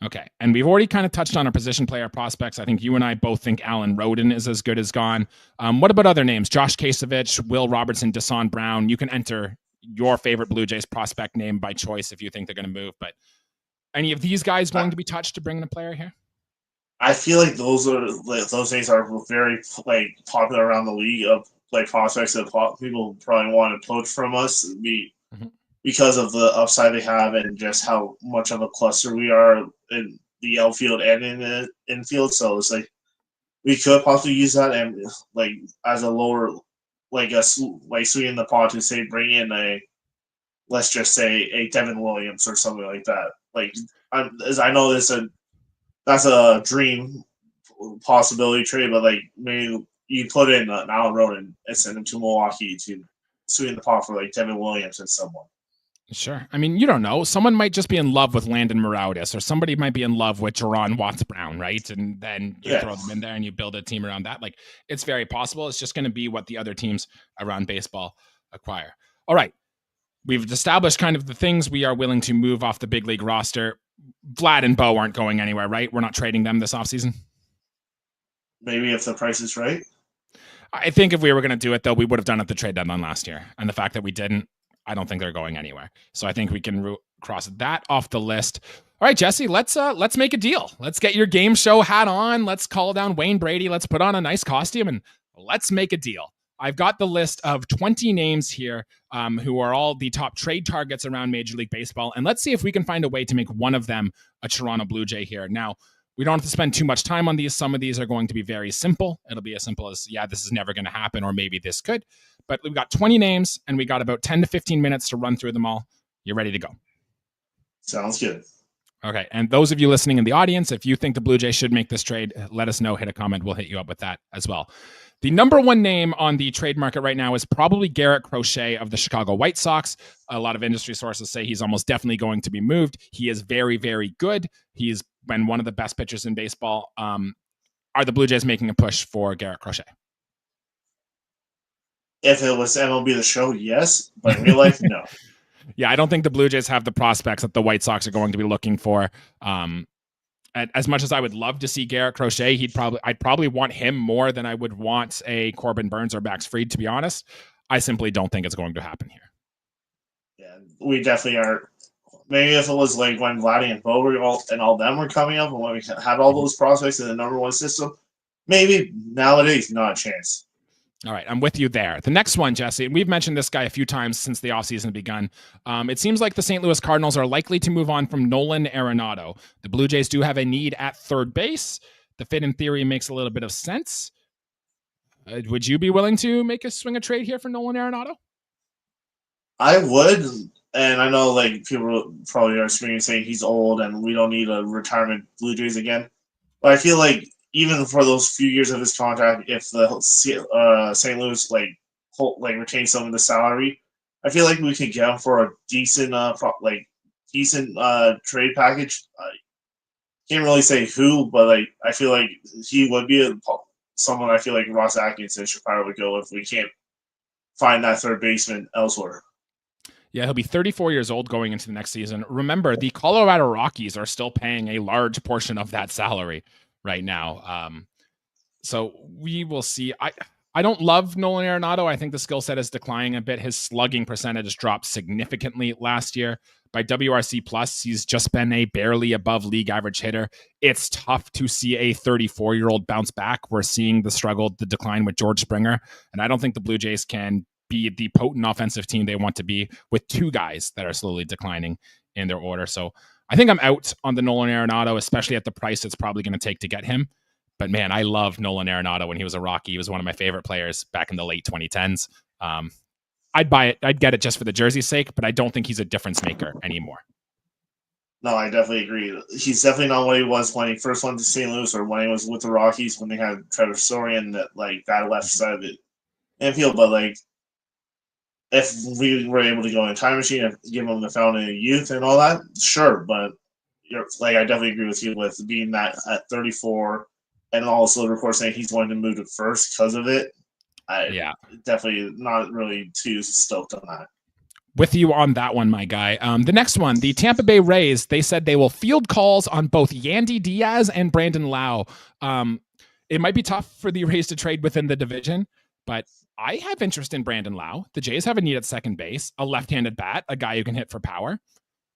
Okay. And we've already kind of touched on our position player prospects. I think you and I both think Alan Roden is as good as gone. What about other names? Josh Kasevich, Will Robertson, Deson Brown. You can enter your favorite Blue Jays prospect name by choice if you think they're going to move. But any of these guys going to be touched to bring in a player here? I feel like those names are very like popular around the league of like prospects that people probably want to poach from us. Because of the upside they have and just how much of a cluster we are in the outfield and in the infield. So it's like we could possibly use that and like as a lower, like sweeten the pot to say bring in let's just say a Devin Williams or something like that. Like as I know that's a dream possibility trade, but like maybe you put in Alan Roden and send him to Milwaukee to sweeten the pot for like Devin Williams and someone. Sure. I mean, you don't know. Someone might just be in love with Landon Morales, or somebody might be in love with Jerron Watts-Brown, right? And then you throw them in there and you build a team around that. Like, it's very possible. It's just going to be what the other teams around baseball acquire. All right. We've established kind of the things we are willing to move off the big league roster. Vlad and Bo aren't going anywhere, right? We're not trading them this offseason? Maybe if the price is right. I think if we were going to do it, though, we would have done it at the trade deadline last year. And the fact that we didn't, I don't think they're going anywhere. So I think we can cross that off the list. All right, Jesse, let's make a deal. Let's get your game show hat on. Let's call down Wayne Brady. Let's put on a nice costume and let's make a deal. I've got the list of 20 names here who are all the top trade targets around Major League Baseball. And let's see if we can find a way to make one of them a Toronto Blue Jay here. Now, we don't have to spend too much time on these. Some of these are going to be very simple. It'll be as simple as, yeah, this is never going to happen, or maybe this could. But we've got 20 names, and we got about 10 to 15 minutes to run through them all. You're ready to go. Sounds good. Okay, and those of you listening in the audience, if you think the Blue Jays should make this trade, let us know. Hit a comment. We'll hit you up with that as well. The number one name on the trade market right now is probably Garrett Crochet of the Chicago White Sox. A lot of industry sources say he's almost definitely going to be moved. He is very, very good. He's been one of the best pitchers in baseball. Are the Blue Jays making a push for Garrett Crochet? If it was MLB The Show, yes. But in real life, no. Yeah, I don't think the Blue Jays have the prospects that the White Sox are going to be looking for. as much as I would love to see Garrett Crochet, I'd probably want him more than I would want a Corbin Burnes or Max Fried, to be honest. I simply don't think it's going to happen here. Yeah, we definitely are. Maybe if it was like when Vladdy and Bo were all them were coming up, and when we had all those prospects in the number one system, maybe nowadays not a chance. All right, I'm with you there. The next one, Jesse, and we've mentioned this guy a few times since the offseason begun. It seems like the St. Louis Cardinals are likely to move on from Nolan Arenado. The Blue Jays do have a need at third base. The fit in theory makes a little bit of sense. Would you be willing to make a swing a trade here for Nolan Arenado? I would, and I know like people probably are screaming saying he's old and we don't need a retirement Blue Jays again. But I feel like even for those few years of his contract, if the St. Louis retain some of the salary, I feel like we could get him for a decent trade package. I can't really say who, but like I feel like he would be someone I feel like Ross Atkinson should probably go if we can't find that third baseman elsewhere. Yeah, he'll be 34 years old going into the next season. Remember, the Colorado Rockies are still paying a large portion of that salary right now. So we will see. I don't love Nolan Arenado. I think the skill set is declining a bit. His slugging percentage dropped significantly last year. By WRC plus, he's just been a barely above league average hitter. It's tough to see a 34-year-old bounce back. We're seeing the decline with George Springer, and I don't think the Blue Jays can be the potent offensive team they want to be with two guys that are slowly declining in their order. So I think I'm out on the Nolan Arenado, especially at the price it's probably going to take to get him. But man, I loved Nolan Arenado when he was a Rocky. He was one of my favorite players back in the late 2010s. I'd buy it. I'd get it just for the jersey's sake, but I don't think he's a difference maker anymore. No, I definitely agree. He's definitely not what he was when he first went to St. Louis or when he was with the Rockies when they had Trevor Story and that left side of it infield. But like, if we were able to go in a time machine and give him the fountain of youth and all that, sure. But I definitely agree with you with being that at 34, and also the report saying he's going to move to first because of it. Definitely not really too stoked on that. With you on that one, my guy. The next one, the Tampa Bay Rays, they said they will field calls on both Yandy Diaz and Brandon Lau. It might be tough for the Rays to trade within the division, but I have interest in Brandon Lau. The Jays have a need at second base, a left-handed bat, a guy who can hit for power.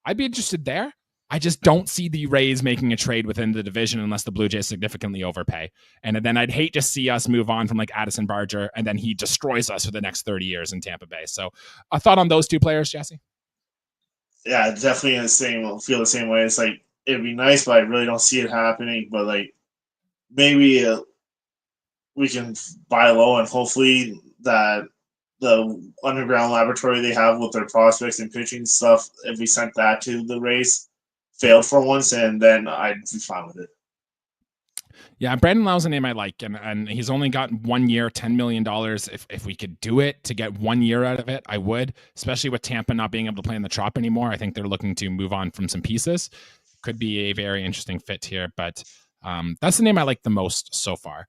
I'd be interested there. I just don't see the Rays making a trade within the division unless the Blue Jays significantly overpay. And then I'd hate to see us move on from like Addison Barger and then he destroys us for the next 30 years in Tampa Bay. So a thought on those two players, Jesse? Yeah, definitely feel the same way. It's like, it'd be nice, but I really don't see it happening. But like, maybe we can buy low and hopefully that the underground laboratory they have with their prospects and pitching stuff, if we sent that to the Rays, failed for once, and then I'd be fine with it. Yeah, Brandon Lau's a name I like, and he's only got 1 year, $10 million. If we could do it to get 1 year out of it, I would, especially with Tampa not being able to play in the Trop anymore. I think they're looking to move on from some pieces. Could be a very interesting fit here, but that's the name I like the most so far.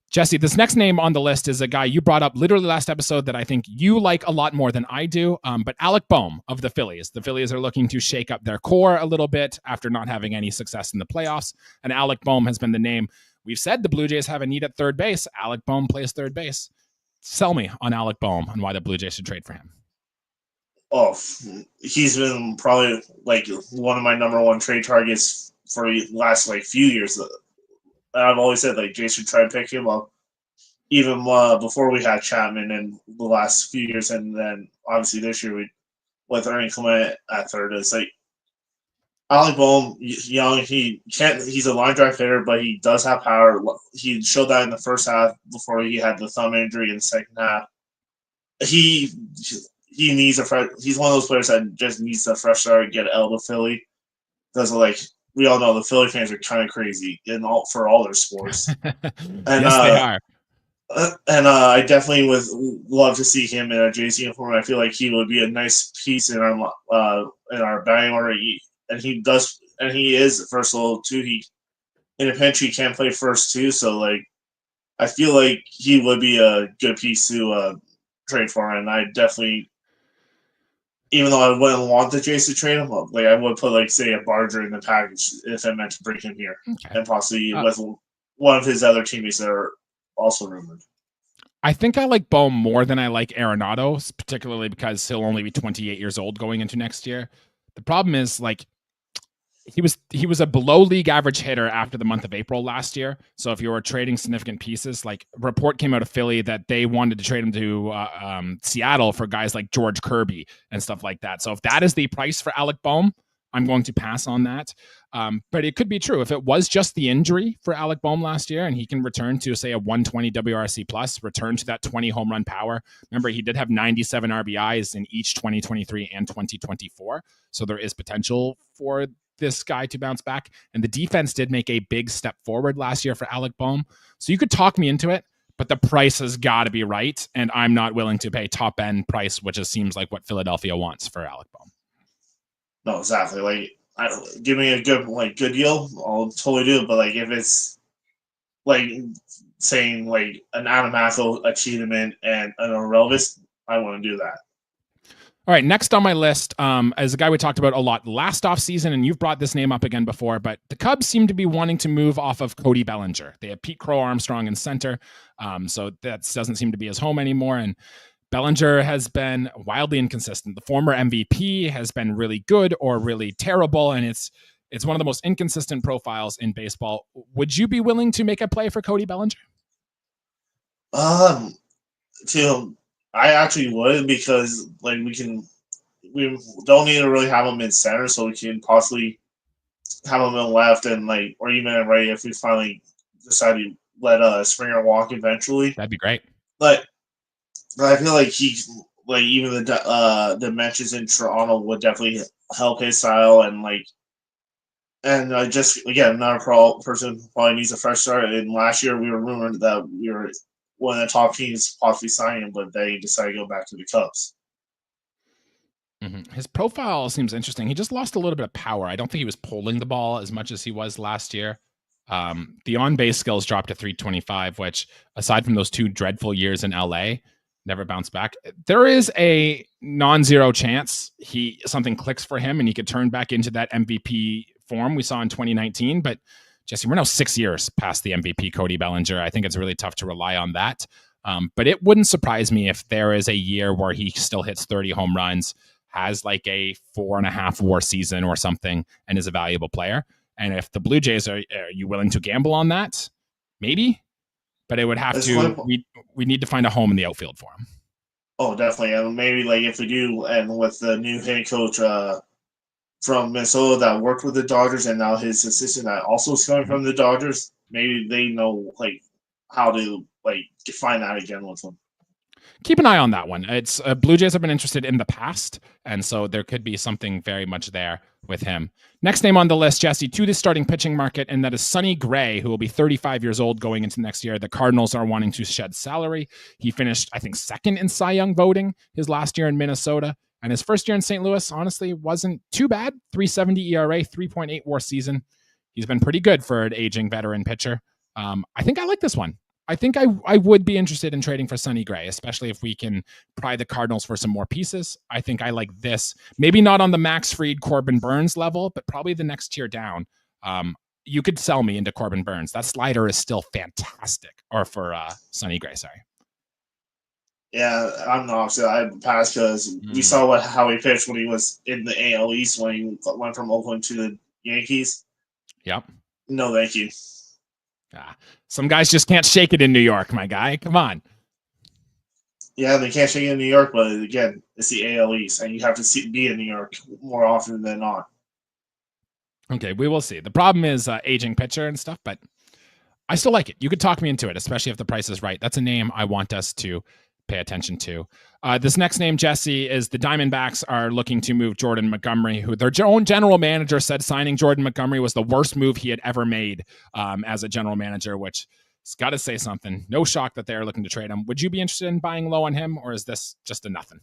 Jesse, this next name on the list is a guy you brought up literally last episode that I think you like a lot more than I do, but Alec Bohm of the Phillies. The Phillies are looking to shake up their core a little bit after not having any success in the playoffs, and Alec Bohm has been the name. We've said the Blue Jays have a need at third base. Alec Bohm plays third base. Sell me on Alec Bohm and why the Blue Jays should trade for him. Oh, he's been probably like one of my number one trade targets for the last few years. I've always said Jays should try to pick him up, even before we had Chapman in the last few years, and then obviously this year with Ernie Clement at third. It's like Alec Bohm, young. He's a line drive hitter, but he does have power. He showed that in the first half before he had the thumb injury in the second half. He needs he's one of those players that just needs a fresh start, get out of Philly. Because we all know the Philly fans are kind of crazy for all their sports. And, yes, they are. And I definitely would love to see him in a Jays uniform. I feel like he would be a nice piece in our batting order. He is versatile too. In a pinch he can play first too. So I feel like he would be a good piece to trade for, and I definitely even though I wouldn't want the Jays to trade him, like I would put like say a Barger in the package if I meant to bring him here, Okay. and possibly with one of his other teammates that are also rumored. I think I like Bohm more than I like Arenado, particularly because he'll only be 28 years old going into next year. The problem is like he was a below league average hitter after the month of April last year. So if you were trading significant pieces, like a report came out of Philly that they wanted to trade him to Seattle for guys like George Kirby and stuff like that. So if that is the price for Alec Bohm, I'm going to pass on that. But it could be true if it was just the injury for Alec Bohm last year, and he can return to say a 120 WRC plus, return to that 20 home run power. Remember, he did have 97 RBIs in each 2023 and 2024, so there is potential for this guy to bounce back. And the defense did make a big step forward last year for Alec Bohm, so you could talk me into it. But the price has got to be right, and I'm not willing to pay top end price, which just seems like what Philadelphia wants for Alec Bohm. No, exactly. Like, give me a good deal, I'll totally do it. But like, if it's like saying like an Adam Atho, a Cheeseman, and an Orelvis, I want to do that. All right, next on my list is a guy we talked about a lot last offseason, and you've brought this name up again before, but the Cubs seem to be wanting to move off of Cody Bellinger. They have Pete Crow Armstrong in center, so that doesn't seem to be his home anymore, and Bellinger has been wildly inconsistent. The former MVP has been really good or really terrible, and it's one of the most inconsistent profiles in baseball. Would you be willing to make a play for Cody Bellinger? I actually would, because like we don't need to really have him in center, so we can possibly have him in left and like, or even in right if we finally decide to let Springer walk eventually. That'd be great. But I feel like even the dimensions in Toronto would definitely help his style, and just again another person who probably needs a fresh start. And last year we were rumored that we were one of the top teams possibly signing him, but they decided to go back to the Cubs. Mm-hmm. His profile seems interesting. He just lost a little bit of power. I don't think he was pulling the ball as much as he was last year. The on-base skills dropped to 325, which aside from those 2 dreadful years in LA, never bounced back. There is a non-zero chance something clicks for him and he could turn back into that MVP form we saw in 2019. But Jesse, we're now 6 years past the MVP Cody Bellinger. I think it's really tough to rely on that. But it wouldn't surprise me if there is a year where he still hits 30 home runs, has like a 4.5 WAR season or something, and is a valuable player. And if the Blue Jays are you willing to gamble on that? Maybe. But it would have we need to find a home in the outfield for him. Oh, definitely. And maybe like if we do, and with the new head coach from Minnesota that worked with the Dodgers, and now his assistant that also is coming from the Dodgers, maybe they know like how to like define that again with him. Keep an eye on that one. It's Blue Jays have been interested in the past, and so there could be something very much there with him. Next name on the list, Jesse, to the starting pitching market, and that is Sonny Gray, who will be 35 years old going into next year. The Cardinals are wanting to shed salary. He finished, I think, second in Cy Young voting his last year in Minnesota, and his first year in St. Louis, honestly, wasn't too bad. 3.70 ERA, 3.8 WAR season. He's been pretty good for an aging veteran pitcher. I think I like this one. I think I would be interested in trading for Sonny Gray, especially if we can pry the Cardinals for some more pieces. I think I like this. Maybe not on the Max Fried, Corbin Burnes level, but probably the next tier down. You could sell me into Corbin Burnes. That slider is still fantastic. Or for Sonny Gray, sorry. Yeah, I'm not opposite. I passed because we saw how he pitched when he was in the AL East when he went from Oakland to the Yankees. Yep. No, thank you. Some guys just can't shake it in New York, my guy. Come on. Yeah, they can't shake it in New York, but again, it's the AL East, and you have to be in New York more often than not. Okay, we will see. The problem is aging pitcher and stuff, but I still like it. You could talk me into it, especially if the price is right. That's a name I want us to pay attention to. This next name, Jesse, is the Diamondbacks are looking to move Jordan Montgomery, who their own general manager said signing Jordan Montgomery was the worst move he had ever made as a general manager, which has got to say something. No shock that they're looking to trade him. Would you be interested in buying low on him, or is this just a nothing?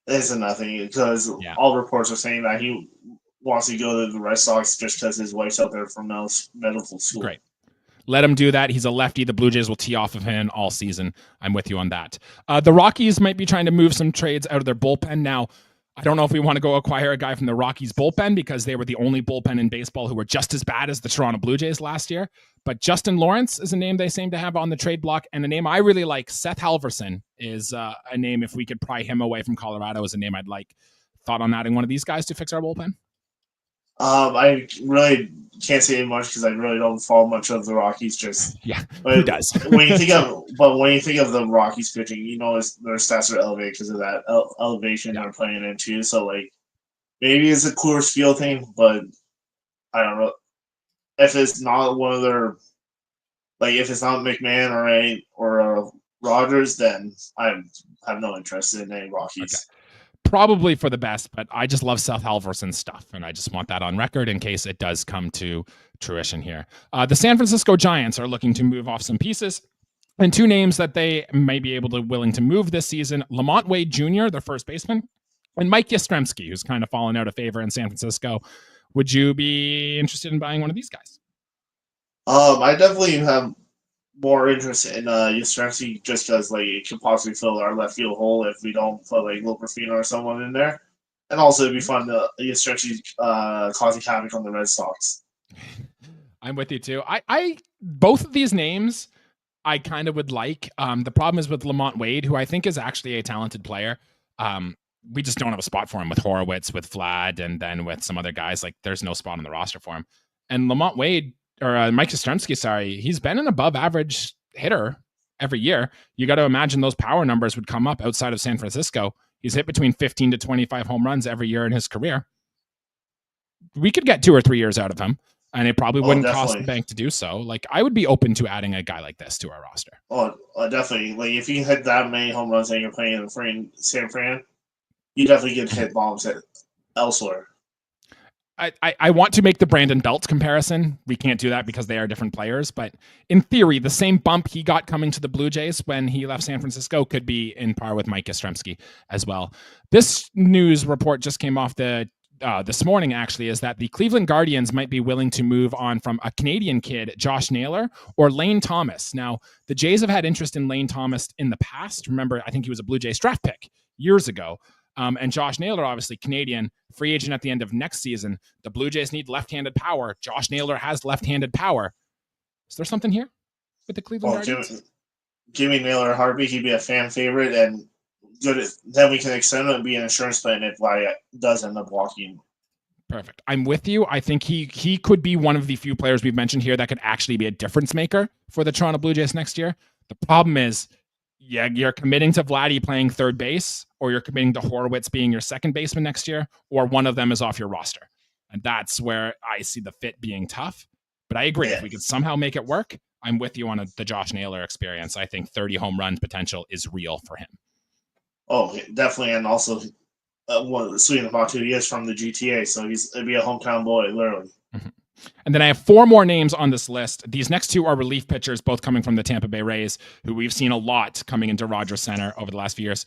It's a nothing because all reports are saying that he wants to go to the Red Sox just because his wife's out there from medical school. Great. Let him do that. He's a lefty. The Blue Jays will tee off of him all season. I'm with you on that. The Rockies might be trying to move some trades out of their bullpen now. I don't know if we want to go acquire a guy from the Rockies bullpen because they were the only bullpen in baseball who were just as bad as the Toronto Blue Jays last year. But Justin Lawrence is a name they seem to have on the trade block. And a name I really like, Seth Halverson, is a name, if we could pry him away from Colorado, is a name I'd like. Thought on adding one of these guys to fix our bullpen? I really can't say much because I really don't follow much of the Rockies. Who does? when you think of the Rockies pitching, their stats are elevated because of that elevation they're playing into. So maybe it's a Coors Field thing, but I don't know if it's not one of their if it's not McMahon or Rogers, then I have no interest in any Rockies. Okay. Probably for the best, but I just love Seth Halverson's stuff, and I just want that on record in case it does come to fruition here. The San Francisco Giants are looking to move off some pieces, and two names that they may be willing to move this season: Lamont Wade Jr., their first baseman, and Mike Yastrzemski, who's kind of fallen out of favor in San Francisco. Would you be interested in buying one of these guys? I definitely have more interest in Yastrzemski just because it could possibly fill our left field hole if we don't put Loperfino or someone in there, and also it'd be fun to Yastrzemski causing havoc on the Red Sox. I'm with you too. I both of these names I kind of would like. The problem is with Lamont Wade, who I think is actually a talented player. We just don't have a spot for him with Horowitz, with Vlad, and then with some other guys. There's no spot on the roster for him. And Lamont Wade, or Mike Yastrzemski, sorry, he's been an above average hitter every year. You got to imagine those power numbers would come up outside of San Francisco. He's hit between 15 to 25 home runs every year in his career. We could get 2 or 3 years out of him, and it probably wouldn't cost the bank to do so. I would be open to adding a guy like this to our roster. Oh, definitely. If you hit that many home runs and you're playing in San Fran, you definitely get hit bombs elsewhere. I want to make the Brandon Belt comparison. We can't do that because they are different players. But in theory, the same bump he got coming to the Blue Jays when he left San Francisco could be in par with Mike Yastrzemski as well. This news report just came off this morning, actually, is that the Cleveland Guardians might be willing to move on from a Canadian kid, Josh Naylor, or Lane Thomas. Now, the Jays have had interest in Lane Thomas in the past. Remember, I think he was a Blue Jays draft pick years ago. And Josh Naylor, obviously Canadian, free agent at the end of next season. The Blue Jays need left-handed power. Josh Naylor has left-handed power. Is there something here with the Cleveland Guardians? Give me Naylor a heartbeat. He'd be a fan favorite, and good. Then we can extend it and be an insurance plan if Vlad does end up walking. Perfect. I'm with you. I think he could be one of the few players we've mentioned here that could actually be a difference maker for the Toronto Blue Jays next year. The problem is, you're committing to Vladdy playing third base, or you're committing to Horowitz being your second baseman next year, or one of them is off your roster. And that's where I see the fit being tough. But I agree. If we could somehow make it work, I'm with you on the Josh Naylor experience. I think 30 home run potential is real for him. Oh, definitely. And also, sweet about too, he is from the GTA, so it'd be a hometown boy, literally. Mm-hmm. And then I have 4 more names on this list. These next 2 are relief pitchers, both coming from the Tampa Bay Rays, who we've seen a lot coming into Rogers Center over the last few years.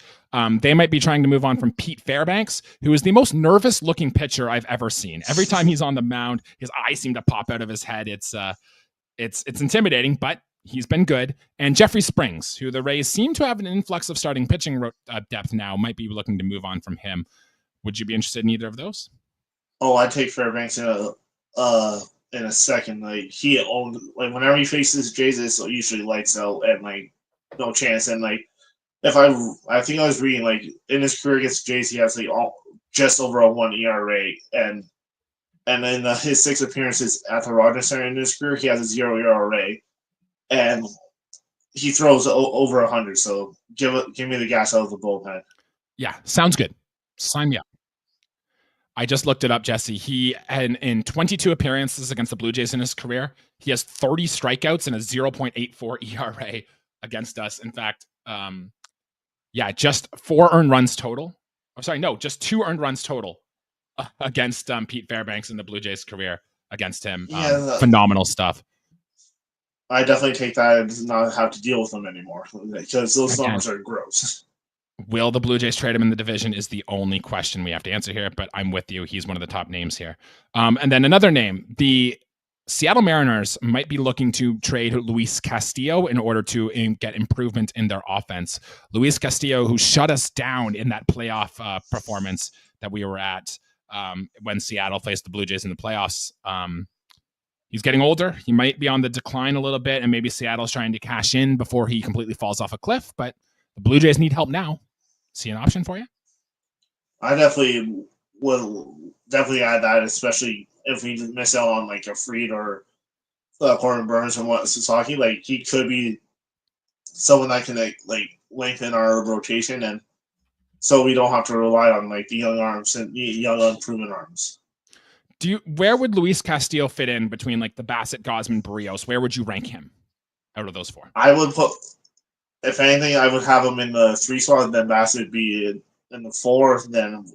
They might be trying to move on from Pete Fairbanks, who is the most nervous-looking pitcher I've ever seen. Every time he's on the mound, his eyes seem to pop out of his head. It's intimidating, but he's been good. And Jeffrey Springs, who the Rays seem to have an influx of starting pitching depth now, might be looking to move on from him. Would you be interested in either of those? Oh, I'd take Fairbanks in a second. Whenever he faces Jays, it's usually lights out and no chance. And I think I was reading in his career against Jays, he has just over a 1 ERA, and in his 6 appearances at the Rogers Center in his career, he has a 0 ERA, and he throws over 100. So give me the gas out of the bullpen. Yeah, sounds good. Sign me up. I just looked it up, Jesse. He in 22 appearances against the Blue Jays in his career, he has 30 strikeouts and a 0.84 ERA against us. In fact, just 4 earned runs total. I'm sorry, no, just 2 earned runs total against Pete Fairbanks in the Blue Jays career against him. Phenomenal stuff. I definitely take that and not have to deal with them anymore because those numbers are gross. Will the Blue Jays trade him in the division is the only question we have to answer here, but I'm with you. He's one of the top names here. And then another name, the Seattle Mariners might be looking to trade Luis Castillo in order to get improvement in their offense. Luis Castillo, who shut us down in that playoff performance that we were at when Seattle faced the Blue Jays in the playoffs. He's getting older. He might be on the decline a little bit, and maybe Seattle's trying to cash in before he completely falls off a cliff. But the Blue Jays need help now. See an option for you? I definitely will add that, especially if we miss out on like a Fried or Corbin Burnes and what Sasaki. Like he could be someone that can like lengthen our rotation, and so we don't have to rely on like the young arms and the young unproven arms. Where would Luis Castillo fit in between like the Bassett, Gausman, Barrios? Where would you rank him out of those four? I would put, if anything, I would have him in the 3 spot, then Bassett would be in the 4, then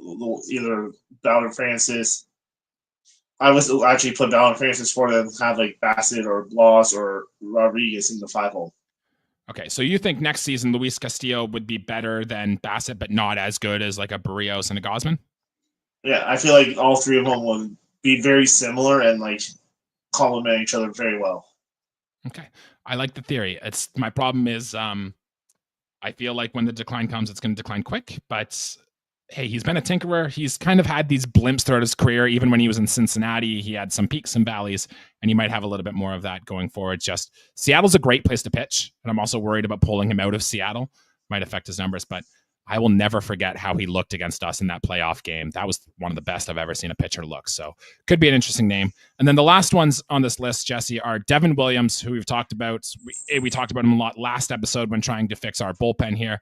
either Ballard Francis. I would actually put Ballard Francis 4, then have like Bassett or Bloss or Rodriguez in the 5 hole. Okay, so you think next season Luis Castillo would be better than Bassett, but not as good as like a Barrios and a Gausman? Yeah, I feel like all 3 of them would be very similar and like complement each other very well. Okay, I like the theory. It's my problem is I feel like when the decline comes, it's going to decline quick. But hey, he's been a tinkerer. He's kind of had these blimps throughout his career. Even when he was in Cincinnati, he had some peaks and valleys, and he might have a little bit more of that going forward. Just Seattle's a great place to pitch, and I'm also worried about pulling him out of Seattle. Might affect his numbers, but I will never forget how he looked against us in that playoff game. That was one of the best I've ever seen a pitcher look. So could be an interesting name. And then the last ones on this list, Jesse, are Devin Williams, who we've talked about. We talked about him a lot last episode when trying to fix our bullpen here.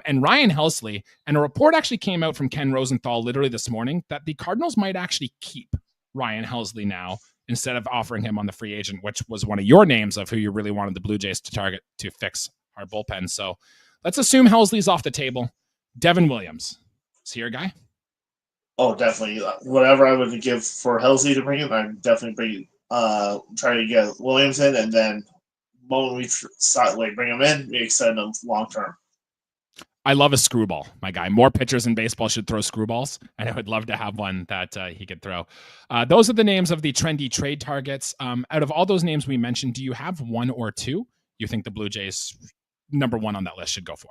And Ryan Helsley. And a report actually came out from Ken Rosenthal literally this morning that the Cardinals might actually keep Ryan Helsley now instead of offering him on the free agent, which was one of your names of who you really wanted the Blue Jays to target to fix our bullpen. So let's assume Helsley's off the table. Devin Williams, is he your guy? Oh, definitely. Whatever I would give for Helsley to bring him, I'm definitely try to get Williams in, and then when we bring him in, we extend him long term. I love a screwball, my guy. More pitchers in baseball should throw screwballs, and I would love to have one that he could throw. Those are the names of the trendy trade targets. Out of all those names we mentioned, do you have one or two you think the Blue Jays number one on that list should go for?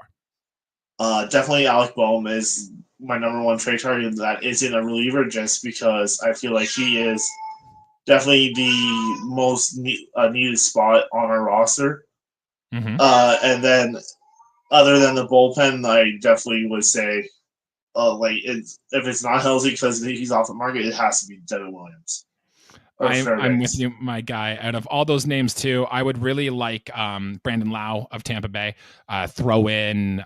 Definitely Alec Boehm is my number one trade target that isn't a reliever, just because I feel like he is definitely the most needed spot on our roster. Mm-hmm. And then other than the bullpen, I definitely would say if it's not Helsley because he's off the market, it has to be Devin Williams. I'm with you, my guy. Out of all those names, too, I would really like Brandon Lau of Tampa Bay. Throw in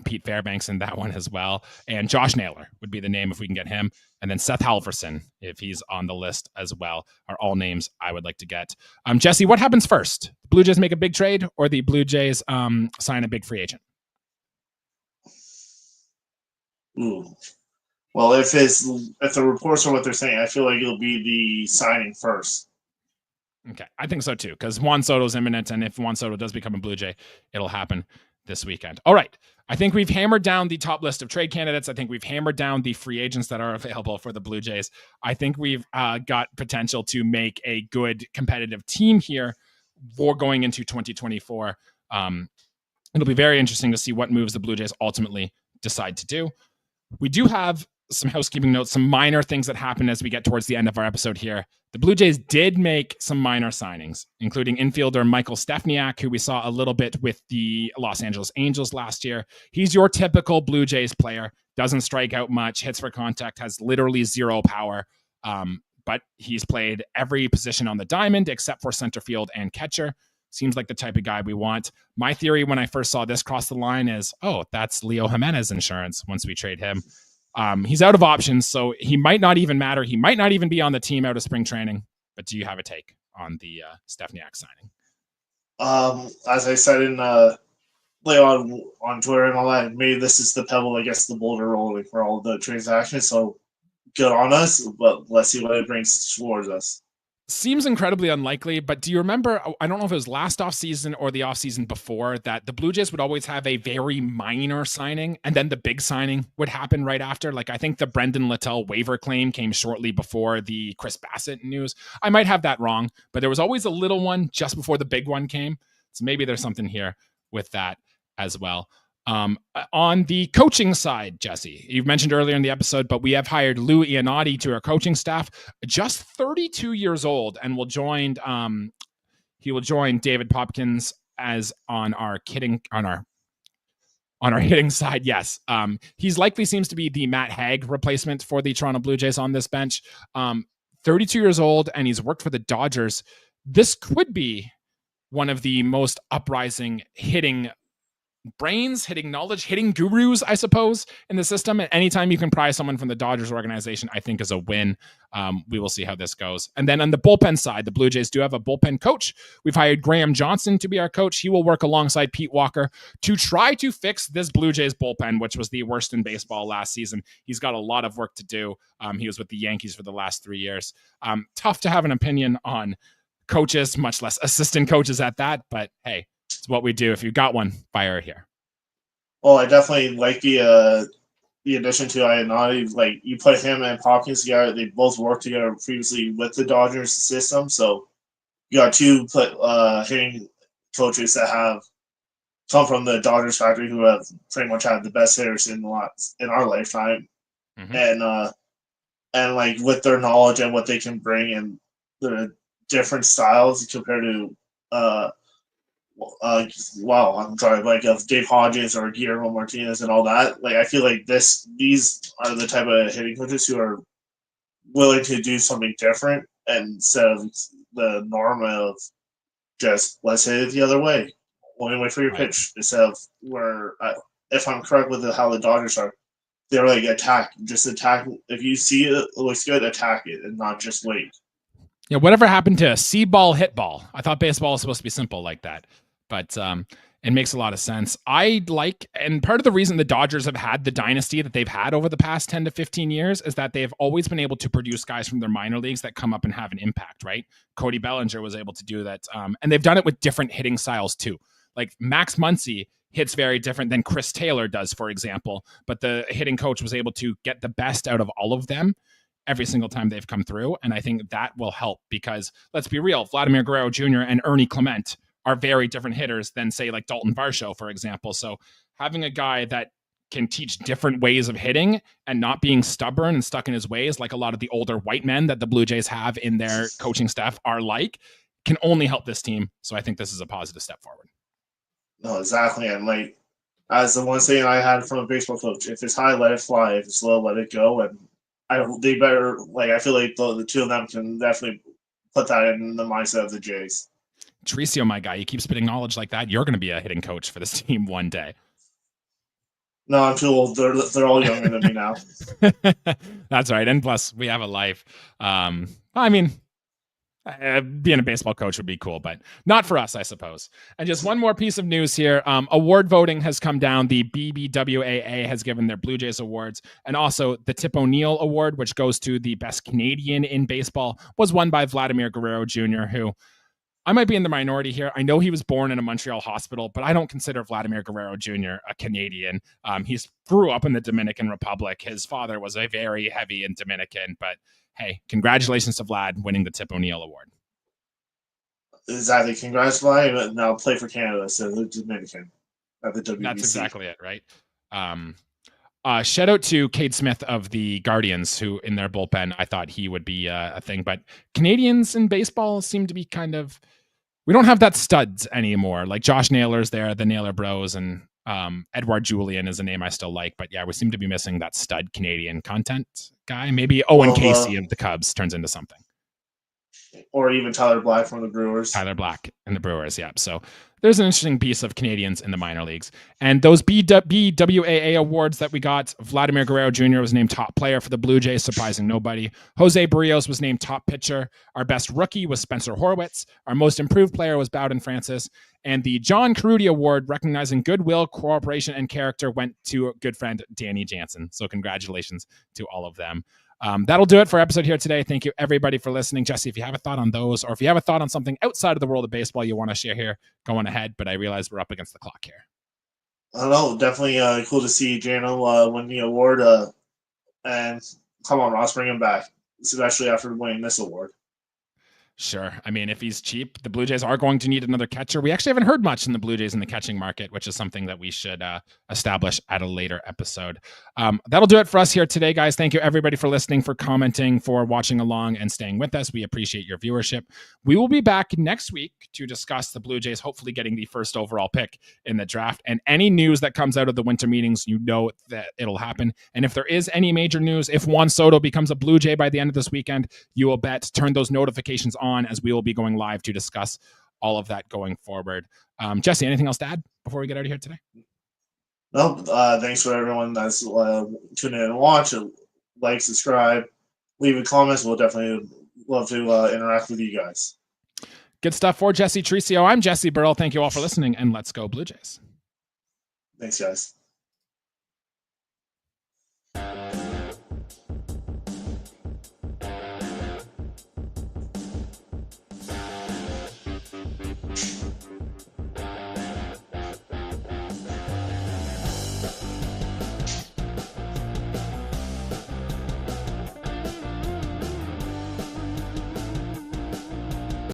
Pete Fairbanks in that one as well. And Josh Naylor would be the name if we can get him. And then Seth Halverson, if he's on the list as well, are all names I would like to get. Jesse, what happens first? The Blue Jays make a big trade or the Blue Jays sign a big free agent? Ooh. Well, if the reports are what they're saying, I feel like it'll be the signing first. Okay, I think so too, because Juan Soto's imminent, and if Juan Soto does become a Blue Jay, it'll happen this weekend. All right, I think we've hammered down the top list of trade candidates. I think we've hammered down the free agents that are available for the Blue Jays. I think we've got potential to make a good competitive team here for going into 2024. It'll be very interesting to see what moves the Blue Jays ultimately decide to do. We do have some housekeeping notes, some minor things that happen as we get towards the end of our episode here. The Blue Jays did make some minor signings, including infielder Michael Stepniak, who we saw a little bit with the Los Angeles Angels last year. He's your typical Blue Jays player, doesn't strike out much, hits for contact, has literally zero power, but he's played every position on the diamond except for center field and catcher. Seems like the type of guy we want. My theory when I first saw this cross the line is, oh, that's Leo Jimenez insurance once we trade him. He's out of options, so he might not even matter. He might not even be on the team out of spring training. But do you have a take on the Stepniak signing? As I said in on Twitter and all that, maybe this is the pebble that gets the boulder rolling for all the transactions. So good on us, but let's see what it brings towards us. Seems incredibly unlikely, but do you remember, I don't know if it was last offseason or the offseason before, that the Blue Jays would always have a very minor signing and then the big signing would happen right after? Like, I think the Brendan Littell waiver claim came shortly before the Chris Bassett news. I might have that wrong, but there was always a little one just before the big one came. So maybe there's something here with that as well. On the coaching side, Jesse, you've mentioned earlier in the episode, but we have hired Lou Iannotti to our coaching staff, just 32 years old, and he will join David Popkins as on our hitting side. Yes, he's likely seems to be the Matt Hague replacement for the Toronto Blue Jays on this bench. 32 years old, and he's worked for the Dodgers. This could be one of the most uprising hitting brains, hitting knowledge, hitting gurus, I suppose, in the system. And anytime you can pry someone from the Dodgers organization, I think is a win. We will see how this goes. And then on the bullpen side, the Blue Jays do have a bullpen coach. We've hired Graham Johnson to be our coach. He will work alongside Pete Walker to try to fix this Blue Jays bullpen, which was the worst in baseball last season. He's got a lot of work to do. He was with the Yankees for the last 3 years. Tough to have an opinion on coaches, much less assistant coaches at that. But hey, it's what we do. If you got one, fire it here. Well, I definitely like the addition to Iannotti. Like, you put him and Hopkins together, they both worked together previously with the Dodgers system. So you got two hitting coaches that have come from the Dodgers factory, who have pretty much had the best hitters in our lifetime. Mm-hmm. And like, with their knowledge and what they can bring and the different styles compared to I'm sorry, like of Dave Hodges or Guillermo Martinez and all that. Like, I feel like these are the type of hitting coaches who are willing to do something different instead of the norm of just let's hit it the other way. Only wait for your pitch, instead of where, if I'm correct with how the Dodgers are, they're like attack. If you see it looks good, attack it and not just wait. Yeah, whatever happened to see ball, hit ball? I thought baseball was supposed to be simple like that, but it makes a lot of sense. And part of the reason the Dodgers have had the dynasty that they've had over the past 10 to 15 years is that they've always been able to produce guys from their minor leagues that come up and have an impact, right? Cody Bellinger was able to do that. And they've done it with different hitting styles too. Like Max Muncy hits very different than Chris Taylor does, for example, but the hitting coach was able to get the best out of all of them every single time they've come through. And I think that will help because, let's be real, Vladimir Guerrero Jr. and Ernie Clement are very different hitters than, say, like Dalton Varsho, for example. So having a guy that can teach different ways of hitting and not being stubborn and stuck in his ways, like a lot of the older white men that the Blue Jays have in their coaching staff are like, can only help this team. So I think this is a positive step forward. No, exactly. And like, as the one saying I had from a baseball coach, if it's high, let it fly. If it's low, let it go. And they better, like, I feel like the two of them can definitely put that in the mindset of the Jays. Tricio, my guy, you keep spitting knowledge like that, you're going to be a hitting coach for this team one day. No, I'm too old. They're all younger than me now. That's right. And plus, we have a life. I mean, being a baseball coach would be cool, but not for us, I suppose. And just one more piece of news here. Award voting has come down. The BBWAA has given their Blue Jays awards, and also the Tip O'Neill Award, which goes to the best Canadian in baseball, was won by Vladimir Guerrero Jr., who I might be in the minority here. I know he was born in a Montreal hospital, but I don't consider Vladimir Guerrero Jr. a Canadian. He grew up in the Dominican Republic. His father was a very heavy in Dominican, but hey, congratulations to Vlad winning the Tip O'Neill Award. Exactly. Congrats, Vlad. But now play for Canada, so the Dominican at the WBC. That's exactly it, right? Shout out to Cade Smith of the Guardians, who in their bullpen, I thought he would be a thing. But Canadians in baseball seem to be we don't have that studs anymore. Like Josh Naylor's there, the Naylor Bros, and Edouard Julien is a name I still like. But yeah, we seem to be missing that stud Canadian content guy. Maybe Owen Casey of the Cubs turns into something. Or even Tyler Black from the Brewers. Tyler Black and the Brewers, yeah. So there's an interesting piece of Canadians in the minor leagues. And those BWAA awards that we got, Vladimir Guerrero Jr. was named top player for the Blue Jays, surprising nobody. Jose Barrios was named top pitcher. Our best rookie was Spencer Horwitz. Our most improved player was Bowden Francis. And the John Caruti Award, recognizing goodwill, cooperation, and character, went to a good friend, Danny Jansen. So congratulations to all of them. That'll do it for our episode here today. Thank you, everybody, for listening. Jesse, if you have a thought on those, or if you have a thought on something outside of the world of baseball you want to share here, go on ahead. But I realize we're up against the clock here. I don't know. Definitely cool to see Jano win the award. And come on, Ross, bring him back, especially after winning this award. Sure. I mean, if he's cheap, the Blue Jays are going to need another catcher. We actually haven't heard much in the Blue Jays in the catching market, which is something that we should establish at a later episode. That'll do it for us here today, guys. Thank you, everybody, for listening, for commenting, for watching along and staying with us. We appreciate your viewership. We will be back next week to discuss the Blue Jays hopefully getting the first overall pick in the draft. And any news that comes out of the winter meetings, you know that it'll happen. And if there is any major news, if Juan Soto becomes a Blue Jay by the end of this weekend, you will bet turn those notifications on, as we will be going live to discuss all of that going forward. Jesse, anything else to add before we get out of here today? Nope. Thanks for everyone that's tuning in and watch. Like, subscribe, leave a comments. We'll definitely love to interact with you guys. Good stuff. For Jesse Tricio, I'm Jesse Burrell. Thank you all for listening, and let's go Blue Jays. Thanks, guys.